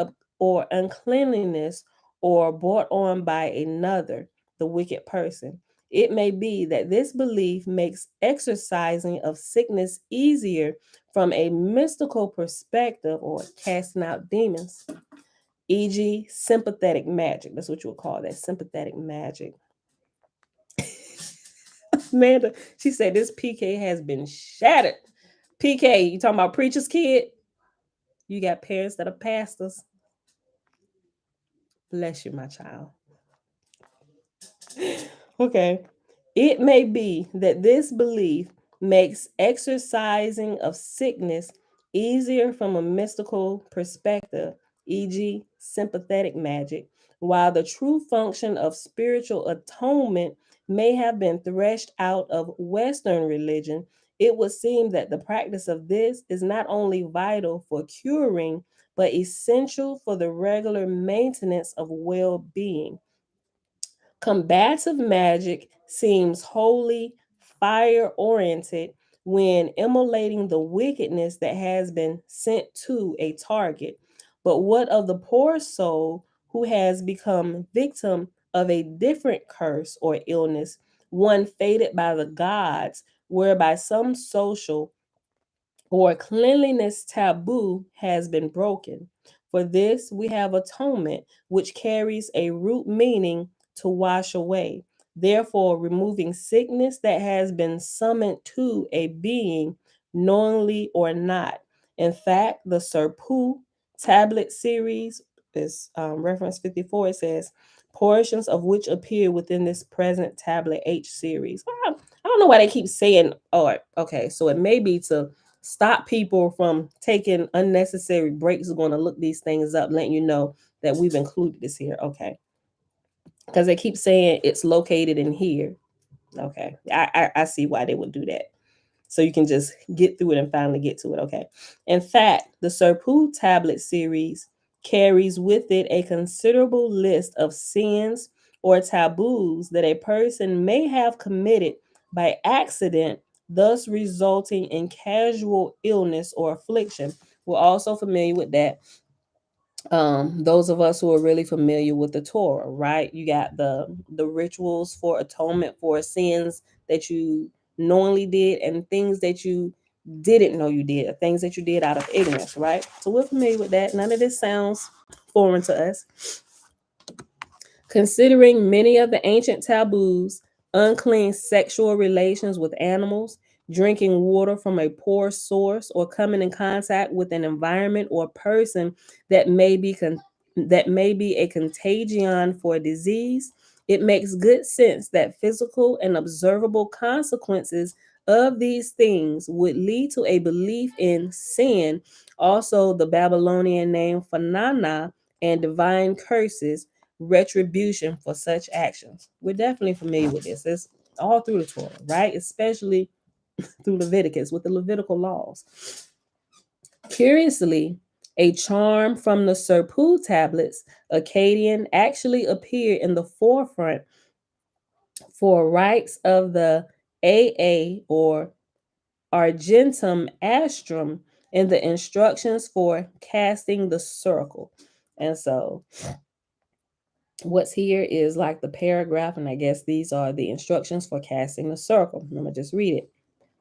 uncleanliness or brought on by another, the wicked person. It may be that this belief makes exorcising of sickness easier from a mystical perspective or casting out demons, e.g., sympathetic magic. That's what you would call that, sympathetic magic. Amanda, she said this PK has been shattered. PK, you talking about preacher's kid? You got parents that are pastors. Bless you, my child. Okay. It may be that this belief makes exorcising of sickness easier from a mystical perspective, e.g., sympathetic magic, while the true function of spiritual atonement may have been threshed out of Western religion. It would seem that the practice of this is not only vital for curing, but essential for the regular maintenance of well being. Combative magic seems wholly fire oriented when immolating the wickedness that has been sent to a target. But what of the poor soul who has become victim of a different curse or illness, one fated by the gods, whereby some social or cleanliness taboo has been broken? For this, we have atonement, which carries a root meaning to wash away. therefore removing sickness that has been summoned to a being knowingly or not. In fact, the Serpu tablet series is reference 54. It says portions of which appear within this present tablet H series. I don't know why they keep saying, oh, okay, so it may be to stop people from taking unnecessary breaks. We're going to look these things up, letting you know that we've included this here. Okay. Because they keep saying it's located in here. Okay. I see why they would do that. So you can just get through it and finally get to it. Okay. In fact, the Serpu tablet series carries with it a considerable list of sins or taboos that a person may have committed by accident, thus resulting in casual illness or affliction. We're also familiar with that. Those of us who are really familiar with the Torah, right? You got the rituals for atonement for sins that you knowingly did and things that you didn't know you did, things that you did out of ignorance, right? So we're familiar with that. None of this sounds foreign to us. Considering many of the ancient taboos, unclean sexual relations with animals, drinking water from a poor source, or coming in contact with an environment or person that may be a contagion for a disease, it makes good sense that physical and observable consequences of these things would lead to a belief in sin, also the Babylonian name Fanana, and divine curses, retribution for such actions. We're definitely familiar with this. It's all through the Torah, right? Especially through Leviticus with the Levitical laws. Curiously, a charm from the Serpu tablets, Akkadian, actually appeared in the forefront for rites of the AA or Argentum Astrum in the instructions for casting the circle. And so what's here is like the paragraph, and I guess these are the instructions for casting the circle. I'm gonna just read it.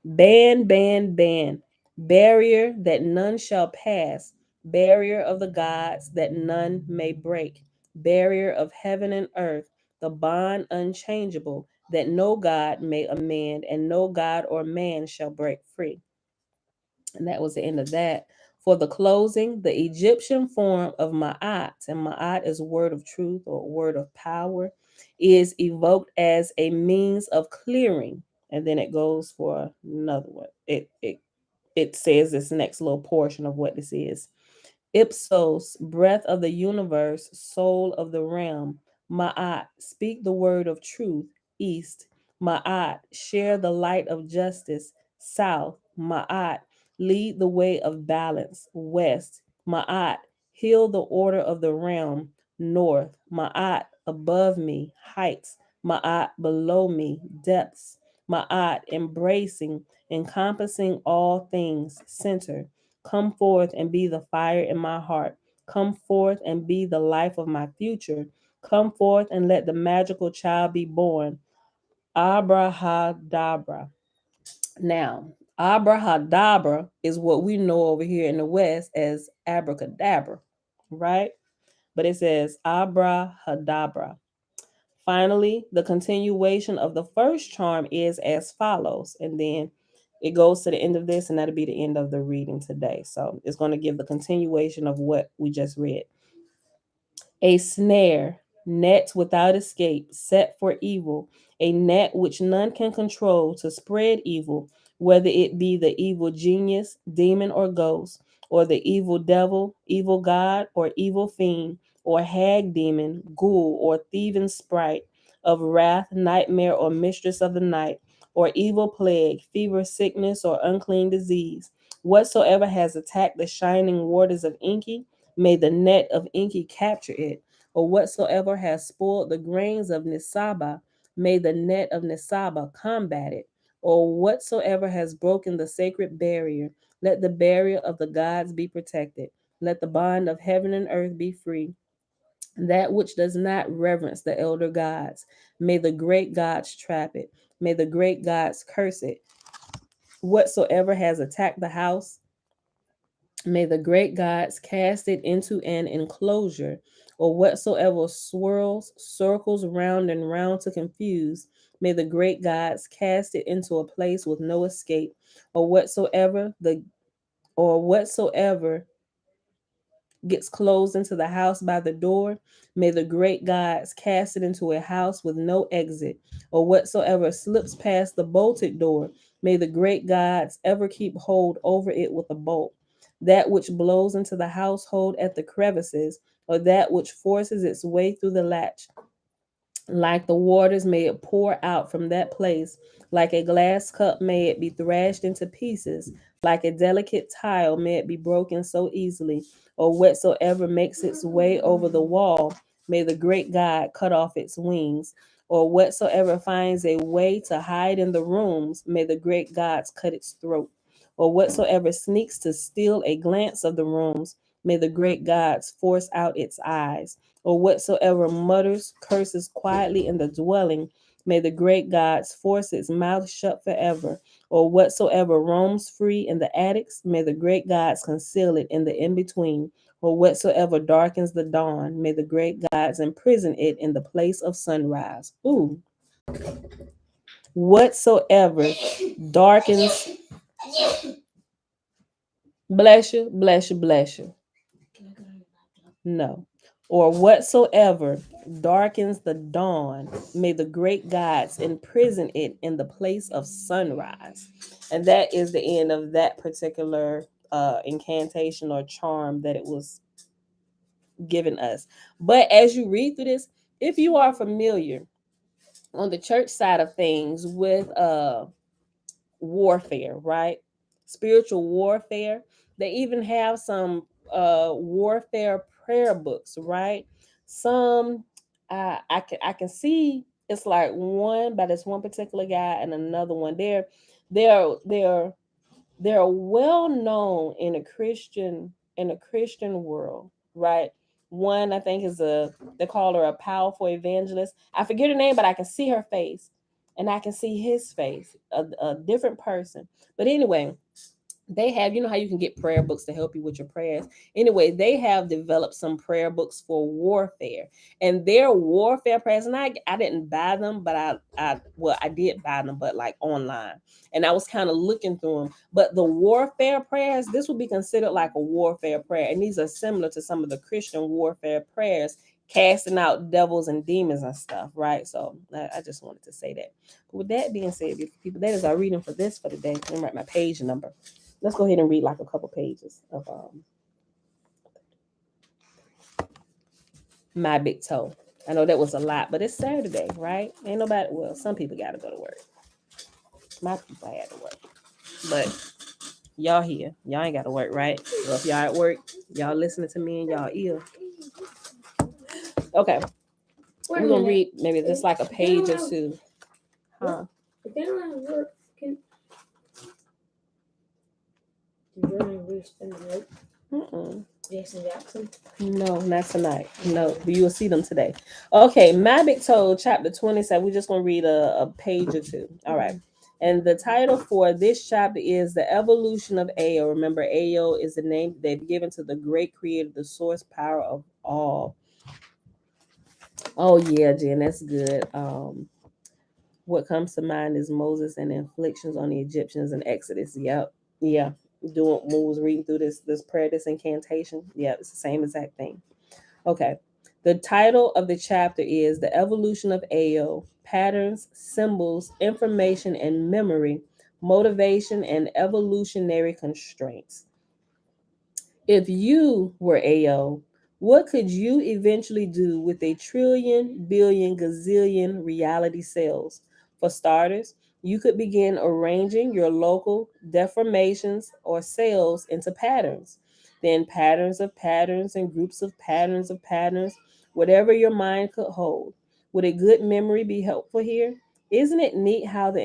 Ban, ban, ban, barrier that none shall pass, barrier of the gods that none may break, barrier of heaven and earth, the bond unchangeable that no god may amend, and no god or man shall break free. And that was the end of that. For the closing, the Egyptian form of Ma'at, and Ma'at is word of truth or word of power, is evoked as a means of clearing. And then it goes for another one. It says this next little portion of what this is. Ipsos, breath of the universe, soul of the realm. Ma'at, speak the word of truth, east. Ma'at, share the light of justice, south. Ma'at, lead the way of balance, west. Ma'at, heal the order of the realm, north. Ma'at, above me, heights. Ma'at, below me, depths. Ma'at, embracing, encompassing all things, center. Come forth and be the fire in my heart. Come forth and be the life of my future. Come forth and let the magical child be born. Abrahadabra. Now, abrahadabra is what we know over here in the West as abracadabra, right? But it says abrahadabra. Finally, the continuation of the first charm is as follows. And then it goes to the end of this, and that'll be the end of the reading today. So it's going to give the continuation of what we just read. A snare, net without escape, set for evil, a net which none can control to spread evil, whether it be the evil genius, demon, or ghost, or the evil devil, evil god, or evil fiend, or hag demon, ghoul, or thieving sprite, of wrath, nightmare, or mistress of the night, or evil plague, fever, sickness, or unclean disease. Whatsoever has attacked the shining waters of Inky, may the net of Inky capture it, or whatsoever has spoiled the grains of Nisaba, may the net of Nisaba combat it, or whatsoever has broken the sacred barrier, let the barrier of the gods be protected. Let the bond of heaven and earth be free. That which does not reverence the elder gods, may the great gods trap it. May the great gods curse it. Whatsoever has attacked the house, may the great gods cast it into an enclosure, or whatsoever swirls, circles round and round to confuse, may the great gods cast it into a place with no escape, or whatsoever gets closed into the house by the door, may the great gods cast it into a house with no exit, or whatsoever slips past the bolted door, may the great gods ever keep hold over it with a bolt. That which blows into the household at the crevices, or that which forces its way through the latch, like the waters may it pour out from that place, like a glass cup may it be thrashed into pieces, like a delicate tile may it be broken so easily, or whatsoever makes its way over the wall, may the great God cut off its wings, or whatsoever finds a way to hide in the rooms, may the great gods cut its throat, or whatsoever sneaks to steal a glance of the rooms, may the great gods force out its eyes, or whatsoever mutters curses quietly in the dwelling, may the great gods force its mouth shut forever, or whatsoever roams free in the attics, may the great gods conceal it in the in between, or whatsoever darkens the dawn, may the great gods imprison it in the place of sunrise. Ooh. Whatsoever darkens, bless you, bless you, bless you. No. Or whatsoever darkens the dawn, may the great gods imprison it in the place of sunrise. And that is the end of that particular incantation or charm that it was given us. But as you read through this, if you are familiar on the church side of things with warfare, right? Spiritual warfare. They even have some warfare prayer books, right? Some I can see it's like one by this one particular guy and another one. They're they're they're well known in a Christian world, right? One I think is a they call her a powerful evangelist. I forget her name, but I can see her face and I can see his face, a different person. But anyway, they have, you know how you can get prayer books to help you with your prayers. Anyway, they have developed some prayer books for warfare, and their warfare prayers, and I didn't buy them, but I did buy them, but like online, and I was kind of looking through them. But the warfare prayers, this would be considered like a warfare prayer, and these are similar to some of the Christian warfare prayers, casting out devils and demons and stuff, right? So I just wanted to say that. But with that being said, beautiful people, that is our reading for this for today. Let me write my page number. Let's go ahead and read like a couple pages of My Big Toe. I know that was a lot, but it's Saturday, right? Ain't nobody, well, some people got to go to work. My people had to work. But y'all here. Y'all ain't got to work, right? Well, if y'all at work, y'all listening to me and y'all ill. Okay. We're going to read maybe just like a page or two. Huh? If they don't have work, can you really spend the night? Jason Jackson? No, not tonight. No, but you will see them today. Okay, My Big Toe, chapter 27. We're just going to read a page or two. All right. And the title for this chapter is The Evolution of Ao. Remember, Ao is the name they've given to the great creator, the source power of all. Oh, yeah, Jen, that's good. What comes to mind is Moses and the inflictions on the Egyptians in Exodus. Yep. Yeah. Doing when we was reading through this prayer, this incantation. Yeah, it's the same exact thing. Okay. The title of the chapter is The Evolution of Ao, Patterns, Symbols, Information and Memory, Motivation and Evolutionary Constraints. If you were AO, what could you eventually do with a trillion, billion, gazillion reality cells? For starters, you could begin arranging your local deformations or cells into patterns, then patterns and groups of patterns, whatever your mind could hold. Would a good memory be helpful here? Isn't it neat how the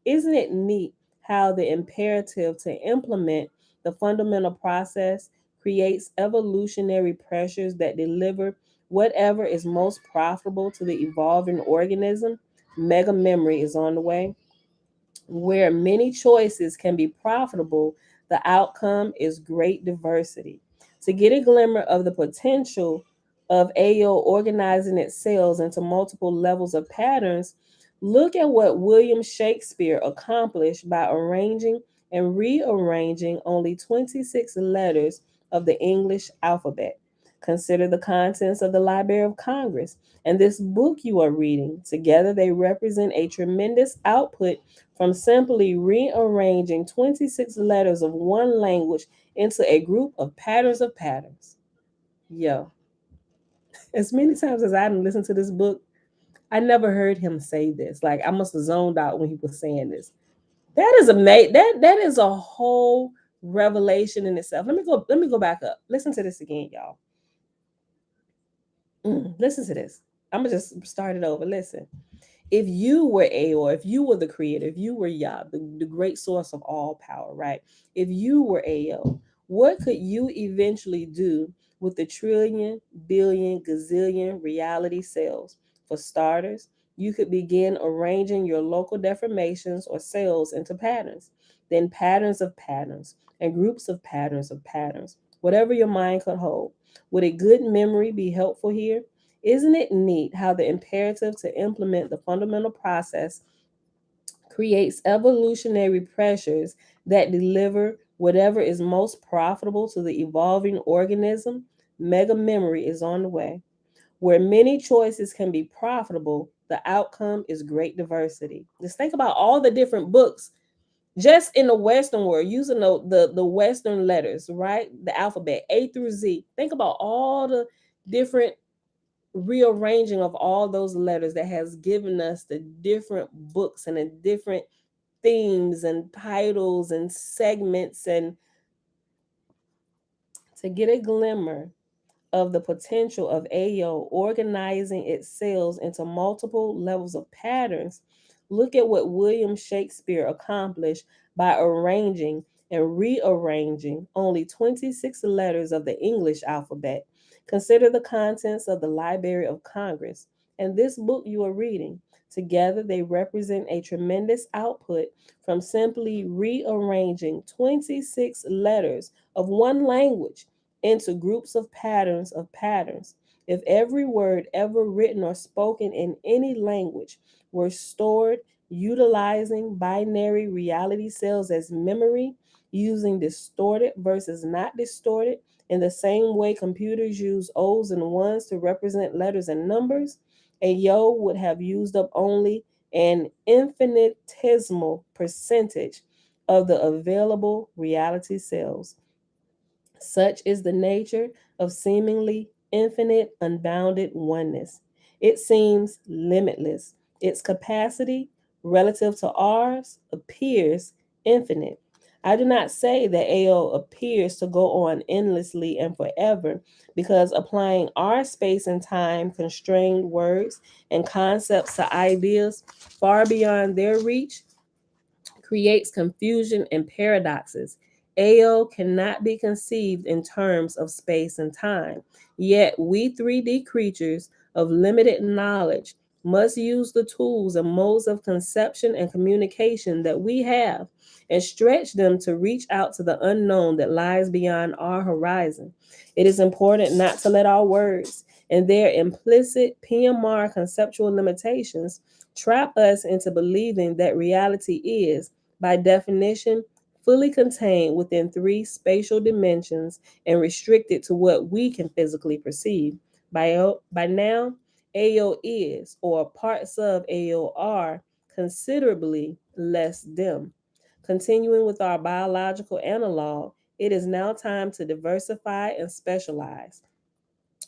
isn't it neat how the imperative to implement the fundamental process creates evolutionary pressures that deliver whatever is most profitable to the evolving organism? Mega memory is on the way. Where many choices can be profitable, the outcome is great diversity. To get a glimmer of the potential of AO organizing its cells into multiple levels of patterns, look at what William Shakespeare accomplished by arranging and rearranging only 26 letters of the English alphabet. Consider the contents of the Library of Congress and this book you are reading. Together, they represent a tremendous output from simply rearranging 26 letters of one language into a group of patterns. Yo, as many times as I didn't listen to this book, I never heard him say this. Like I must have zoned out when he was saying this. That is amazing. That is a whole revelation in itself. Let me go back up. Listen to this again, y'all. Listen to this. I'm gonna just start it over. Listen. If you were Aor, if you were the creator, if you were Yah, the great source of all power, right? If you were Ao, what could you eventually do with the trillion, billion, gazillion reality cells? For starters, you could begin arranging your local deformations or cells into patterns, then patterns, and groups of patterns, whatever your mind could hold. Would a good memory be helpful here? Isn't it neat how the imperative to implement the fundamental process creates evolutionary pressures that deliver whatever is most profitable to the evolving organism? Mega memory is on the way. Where many choices can be profitable, the outcome is great diversity. Just think about all the different books just in the Western world, using the Western letters, right? The alphabet, A through Z. Think about all the different rearranging of all those letters that has given us the different books and the different themes and titles and segments, and to get a glimmer of the potential of AO organizing its cells into multiple levels of patterns, look at what William Shakespeare accomplished by arranging and rearranging only 26 letters of the English alphabet. Consider the contents of the Library of Congress and this book you are reading. Together, they represent a tremendous output from simply rearranging 26 letters of one language into groups of patterns. If every word ever written or spoken in any language were stored utilizing binary reality cells as memory, using distorted versus not distorted, in the same way computers use O's and ones to represent letters and numbers, a yo would have used up only an infinitesimal percentage of the available reality cells. Such is the nature of seemingly infinite, unbounded oneness. It seems limitless. Its capacity, relative to ours, appears infinite. I do not say that AO appears to go on endlessly and forever, because applying our space and time constrained words and concepts to ideas far beyond their reach creates confusion and paradoxes. AO cannot be conceived in terms of space and time. Yet we 3D creatures of limited knowledge must use the tools and modes of conception and communication that we have and stretch them to reach out to the unknown that lies beyond our horizon. It is important not to let our words and their implicit PMR conceptual limitations trap us into believing that reality is, by definition, fully contained within three spatial dimensions and restricted to what we can physically perceive. By now, AO is, or parts of AO are, considerably less dim. Continuing with our biological analog, it is now time to diversify and specialize.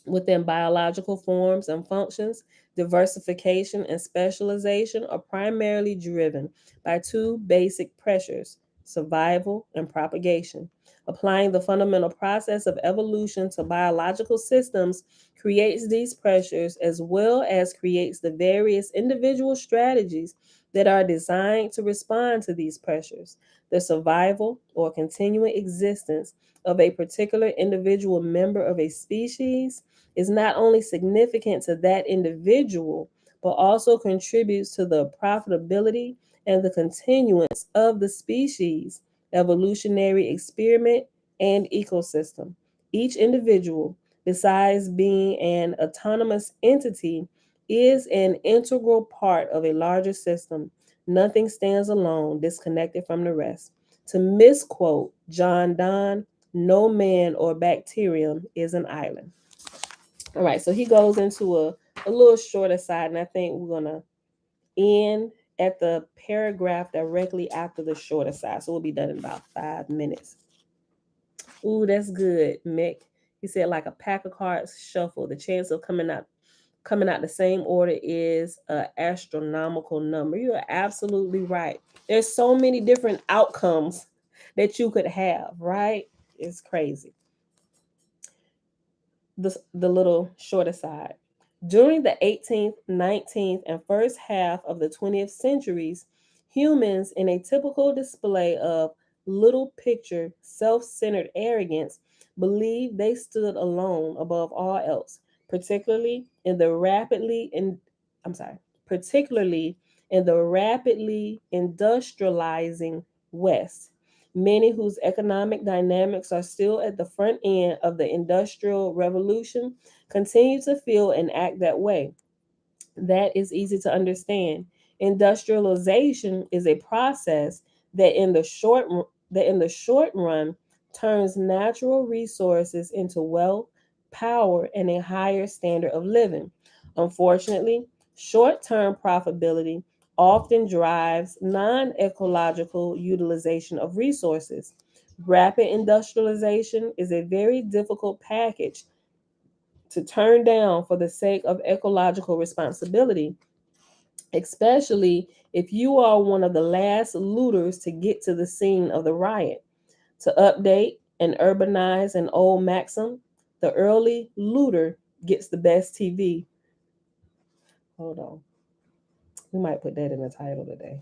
Within biological forms and functions, diversification and specialization are primarily driven by two basic pressures: survival and propagation. Applying the fundamental process of evolution to biological systems creates these pressures as well as creates the various individual strategies that are designed to respond to these pressures. The survival or continuing existence of a particular individual member of a species is not only significant to that individual, but also contributes to the profitability and the continuance of the species, evolutionary experiment, and ecosystem. Each individual, besides being an autonomous entity, is an integral part of a larger system. Nothing stands alone, disconnected from the rest. To misquote John Donne, no man or bacterium is an island. All right, so he goes into a little short aside, and I think we're going to end at the paragraph directly after the short aside. So we'll be done in about 5 minutes. Ooh, that's good, Mick. He said like a pack of cards shuffle. The chance of coming out the same order is an astronomical number. You are absolutely right. There's so many different outcomes that you could have, right? It's crazy. The little short aside. During the 18th, 19th, and first half of the 20th centuries, humans, in a typical display of little picture, self centered arrogance, believed they stood alone above all else, particularly in the rapidly in I'm sorry, particularly in the rapidly industrializing West. Many whose economic dynamics are still at the front end of the Industrial Revolution continue to feel and act that way. That is easy to understand. Industrialization is a process that in the short run turns natural resources into wealth, power, and a higher standard of living. Unfortunately, short-term profitability often drives non-ecological utilization of resources. Rapid industrialization is a very difficult package to turn down for the sake of ecological responsibility, especially if you are one of the last looters to get to the scene of the riot. To update and urbanize an old maxim, the early looter gets the best TV. Hold on. We might put that in the title today.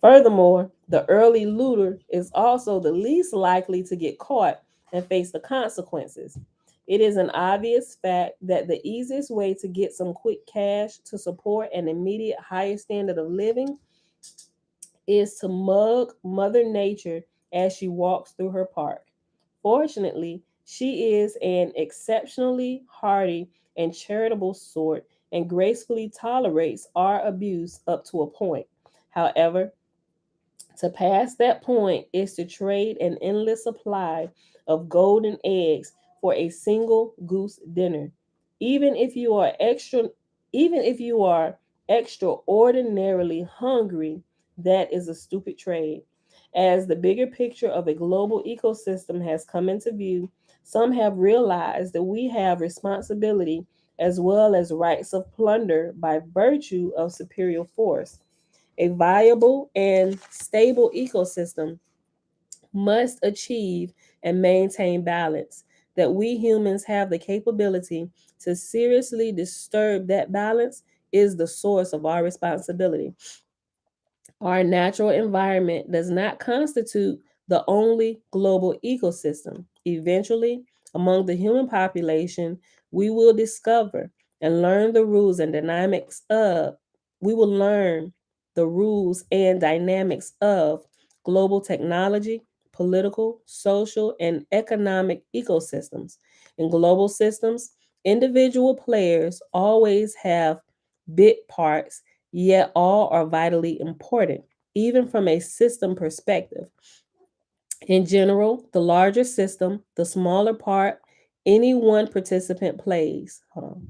Furthermore, the early looter is also the least likely to get caught and face the consequences. It is an obvious fact that the easiest way to get some quick cash to support an immediate higher standard of living is to mug Mother Nature as she walks through her park. Fortunately, she is an exceptionally hardy and charitable sort and gracefully tolerates our abuse up to a point. However, to pass that point is to trade an endless supply of golden eggs for a single goose dinner. Even if you are extra even if you are extraordinarily hungry, that is a stupid trade. As the bigger picture of a global ecosystem has come into view, some have realized that we have responsibility as well as rights of plunder by virtue of superior force. A viable and stable ecosystem must achieve and maintain balance. That we humans have the capability to seriously disturb that balance is the source of our responsibility. Our natural environment does not constitute the only global ecosystem. Eventually, among the human population, we will discover and learn the rules and dynamics of, we will learn the rules and dynamics of global technology, political, social, and economic ecosystems. In global systems, individual players always have bit parts, yet all are vitally important, even from a system perspective. In general, the larger system, the smaller part any one participant plays. Hold on.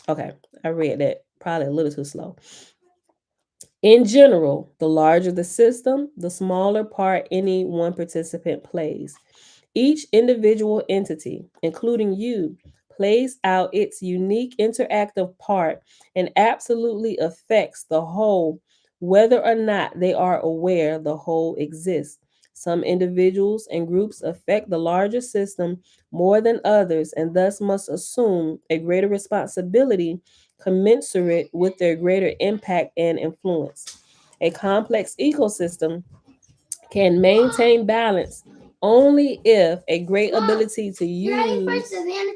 Okay, I read that probably a little too slow. In general, the larger the system, the smaller part any one participant plays. Each individual entity, including you, plays out its unique interactive part and absolutely affects the whole, whether or not they are aware the whole exists. Some individuals and groups affect the larger system more than others and thus must assume a greater responsibility commensurate with their greater impact and influence. A complex ecosystem can maintain balance only if a great ability to You ready for use. Savannah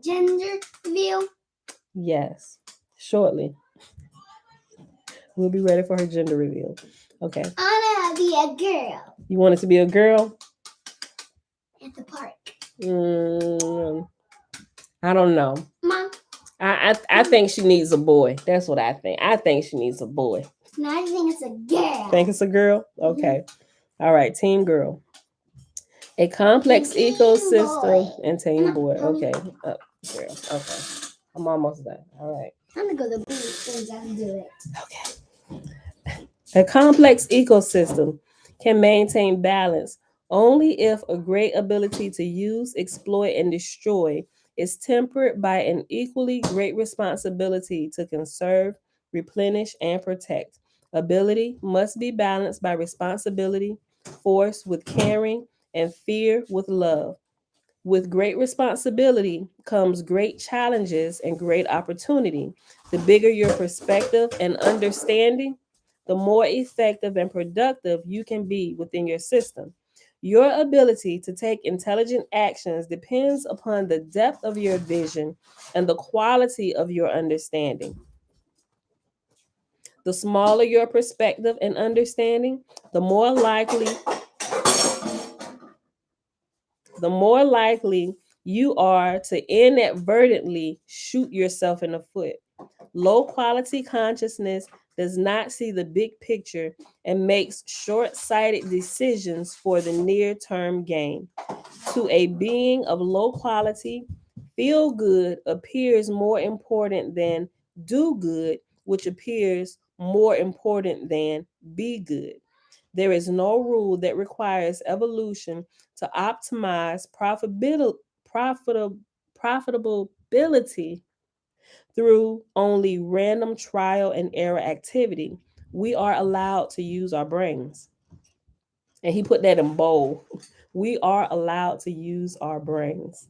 gender reveal? Yes, shortly. We'll be ready for her gender reveal. Okay. I wanna be a girl You want it to be a girl? at the park. I don't know. Mom. I think she needs a boy. That's what I think. I think she needs a boy. No, I think it's a girl. Think it's a girl? Okay. All right, team girl. A complex And team ecosystem boy. and team boy. Mommy. Okay. Girl. Okay. I'm almost done. All right. I'm gonna go to the booth things I can do it. Okay. A complex ecosystem can maintain balance only if a great ability to use, exploit, and destroy is tempered by an equally great responsibility to conserve, replenish, and protect. Ability must be balanced by responsibility, force with caring, and fear with love. With great responsibility comes great challenges and great opportunity. The bigger your perspective and understanding, the more effective and productive you can be within your system. Your ability to take intelligent actions depends upon the depth of your vision and the quality of your understanding. The smaller your perspective and understanding, the more likely you are to inadvertently shoot yourself in the foot. Low quality consciousness does not see the big picture and makes short sighted decisions for the near term gain. To a being of low quality, feel good appears more important than do good, which appears more important than be good. There is no rule that requires evolution to optimize profitability through only random trial and error activity. We are allowed to use our brains. And he put that in bold. We are allowed to use our brains.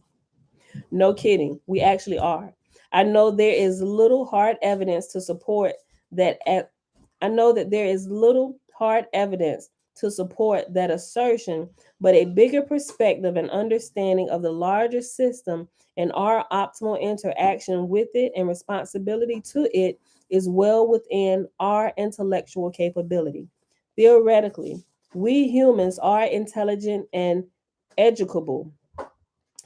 No kidding. We actually are. I know there is little hard evidence to support that at I know that there is little hard evidence to support that assertion, but a bigger perspective and understanding of the larger system and our optimal interaction with it and responsibility to it is well within our intellectual capability. Theoretically, we humans are intelligent and educable.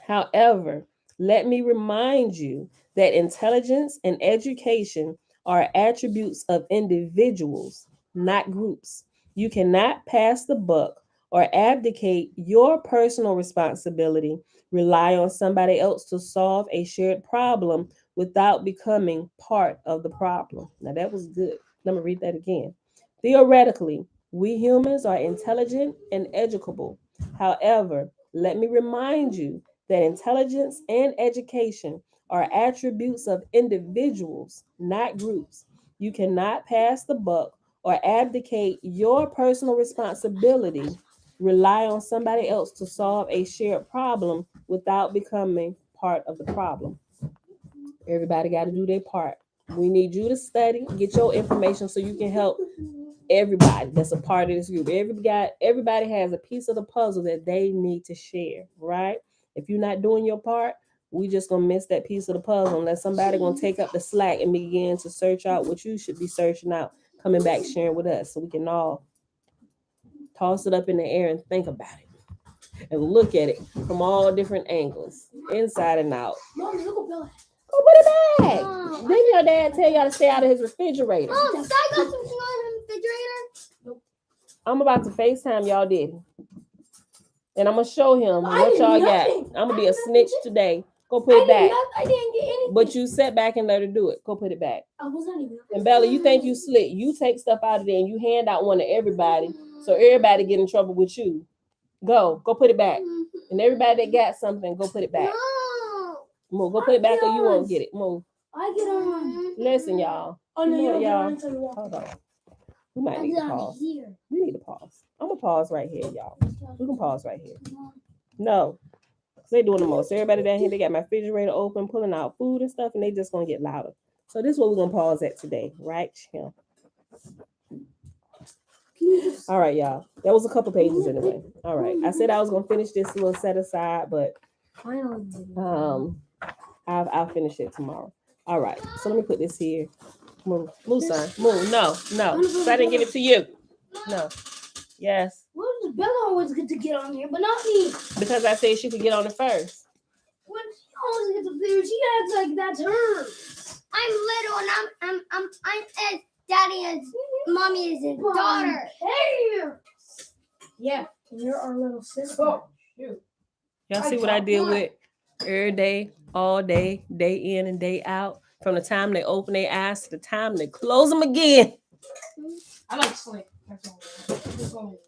However, let me remind you that intelligence and education are attributes of individuals, not groups. You cannot pass the buck or abdicate your personal responsibility, rely on somebody else to solve a shared problem without becoming part of the problem. Now, that was good. Let me read that again. Theoretically, we humans are intelligent and educable. However, let me remind you that intelligence and education are attributes of individuals, not groups. You cannot pass the buck or abdicate your personal responsibility, rely on somebody else to solve a shared problem without becoming part of the problem. Everybody got to do their part. We need you to study, get your information so you can help everybody that's a part of this group. Everybody has a piece of the puzzle that they need to share, right? If you're not doing your part, we just gonna miss that piece of the puzzle unless somebody gonna take up the slack and begin to search out what you should be searching out, coming back sharing with us so we can all toss it up in the air and think about it and look at it from all different angles, inside and out. Mom, look at Bill. Go put it back. Didn't your dad tell y'all to stay out of his refrigerator? Mom, did I got something on the refrigerator? I'm about to FaceTime y'all, Diddy. And I'm gonna show him what y'all got. I'm gonna be a snitch today. Go put it back. I didn't get anything. But you sat back and let her do it. Go put it back. I was not even. And Bella, you think you slick. You take stuff out of there and you hand out one to everybody. So everybody get in trouble with you. Go put it back. And everybody that got something, go put it back. No. Move, go put it back or you won't get it. Move. I get on. Listen, y'all. Oh no, You know, you y'all. don't get on. Hold on. We might I need get to on pause. here. We need to pause. I'm gonna pause right here, y'all. We can pause right here. No. They doing the most. Everybody down here, they got my refrigerator open, pulling out food and stuff, and they just gonna get louder. So this is what we're gonna pause at today, right? Chill. All right, y'all. That was a couple pages anyway. All right. I said I was gonna finish this little set aside, but I'll finish it tomorrow. All right. So let me put this here. Move, son. Move. No. So I didn't give it to you. No. Yes. What is Bella always get to get on here, but not me. Because I said she could get on it first. When she always gets up there, she acts like that's hers. I'm little and I'm as daddy as mommy is his daughter. Hey. Yeah, and you're our little sister. Oh, shoot. Y'all see what I did with every day, all day, day in and day out, from the time they open their eyes to the time they close them again. I like sleep. That's all.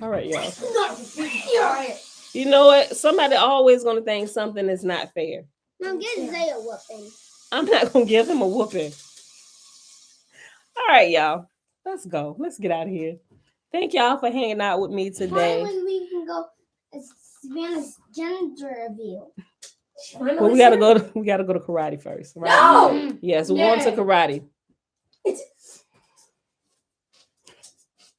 All right, y'all. It's not fair. You know what? Somebody always gonna think something is not fair. Now give Zay a whooping. I'm not gonna give him a whooping. All right, y'all. Let's go. Let's get out of here. Thank y'all for hanging out with me today. Finally, we can go Savannah's gender reveal. Well, we gotta go to karate first, right? No. Yes, we're going to karate.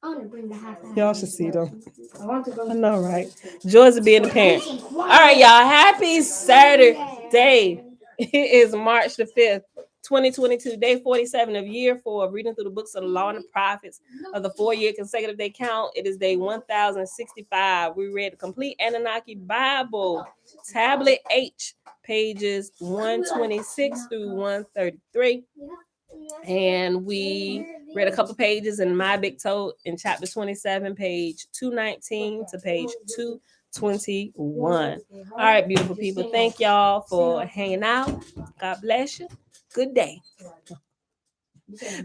I want to bring the half. Y'all should see them. I want to go. I know, right? Joys of being a parent. All right, y'all. Happy Saturday. It is March the 5th, 2022, day 47 of year 4 of reading through the books of the law and the prophets of the 4-year consecutive day count. It is day 1065. We read the complete Annunaki Bible, tablet H, pages 126 through 133. And we read a couple pages in My Big Toe in chapter 27, page 219 to page 221. All right, beautiful people. Thank y'all for hanging out. God bless you. Good day.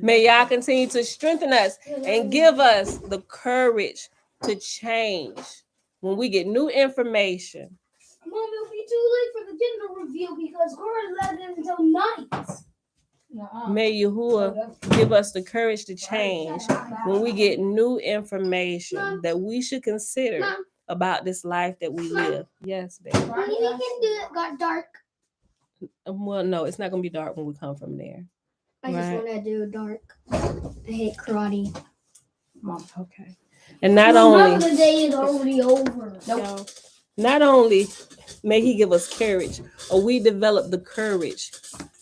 May y'all continue to strengthen us and give us the courage to change when we get new information. Mom, it'll be too late for the gender reveal because Cora left it until night. May Yahuwah give us the courage to change when we get new information that we should consider about this life that we live. Yes, baby. Honey, we can do it. Got dark. Well, no, it's not going to be dark when we come from there. I just want to do dark. I hate karate. Mom. Okay. And not only... the day is already over. Nope. Not only may he give us courage, or we develop the courage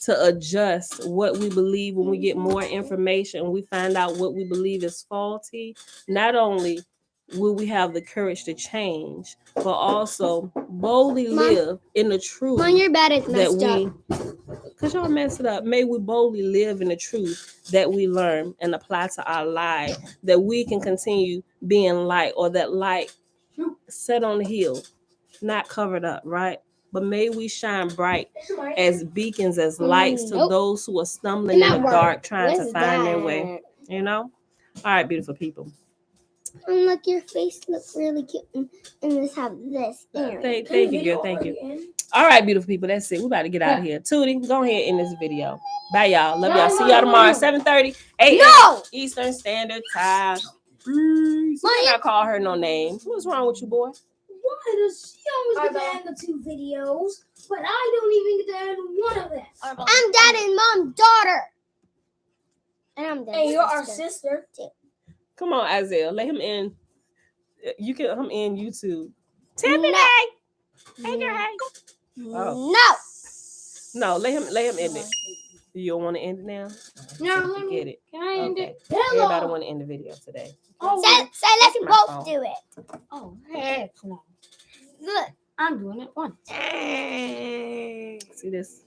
to adjust what we believe when we get more information and we find out what we believe is faulty. Not only will we have the courage to change, but also boldly live in the truth. Mom, your bed is messed up. Because y'all messed it up. May we boldly live in the truth that we learn and apply to our life, that we can continue being light, or that light set on the hill, not covered up, right? But may we shine bright as beacons, as lights to those who are stumbling in the dark, trying to find their way. You know? All right, beautiful people. And look, your face looks really cute. And this have this. Thank you, girl. Thank you. All right, beautiful people. That's it. We about to get out of here. Tootie, go ahead in this video. Bye, y'all. Love y'all. See y'all tomorrow, 7:30 a.m. Eastern Standard Time. Peace. I not call her no names. What's wrong with you, boy? Why does she always get to end the 2 videos, but I don't even get to end one of them? I'm dad and mom's daughter. And I'm dad. And you're our sister. Come on, Isaiah. Let him in. You can him in YouTube. Timmy. Hey, girl. Hey. Oh. No, let him end it. You don't want to end it now? No, forget it. Can I end it? Everybody want to end the video today. Oh, so let's both do it. Oh, heck no. Good. I'm doing it once. See this?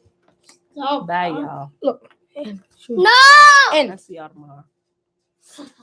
Oh, bye, y'all. Look. No! I'll see y'all tomorrow.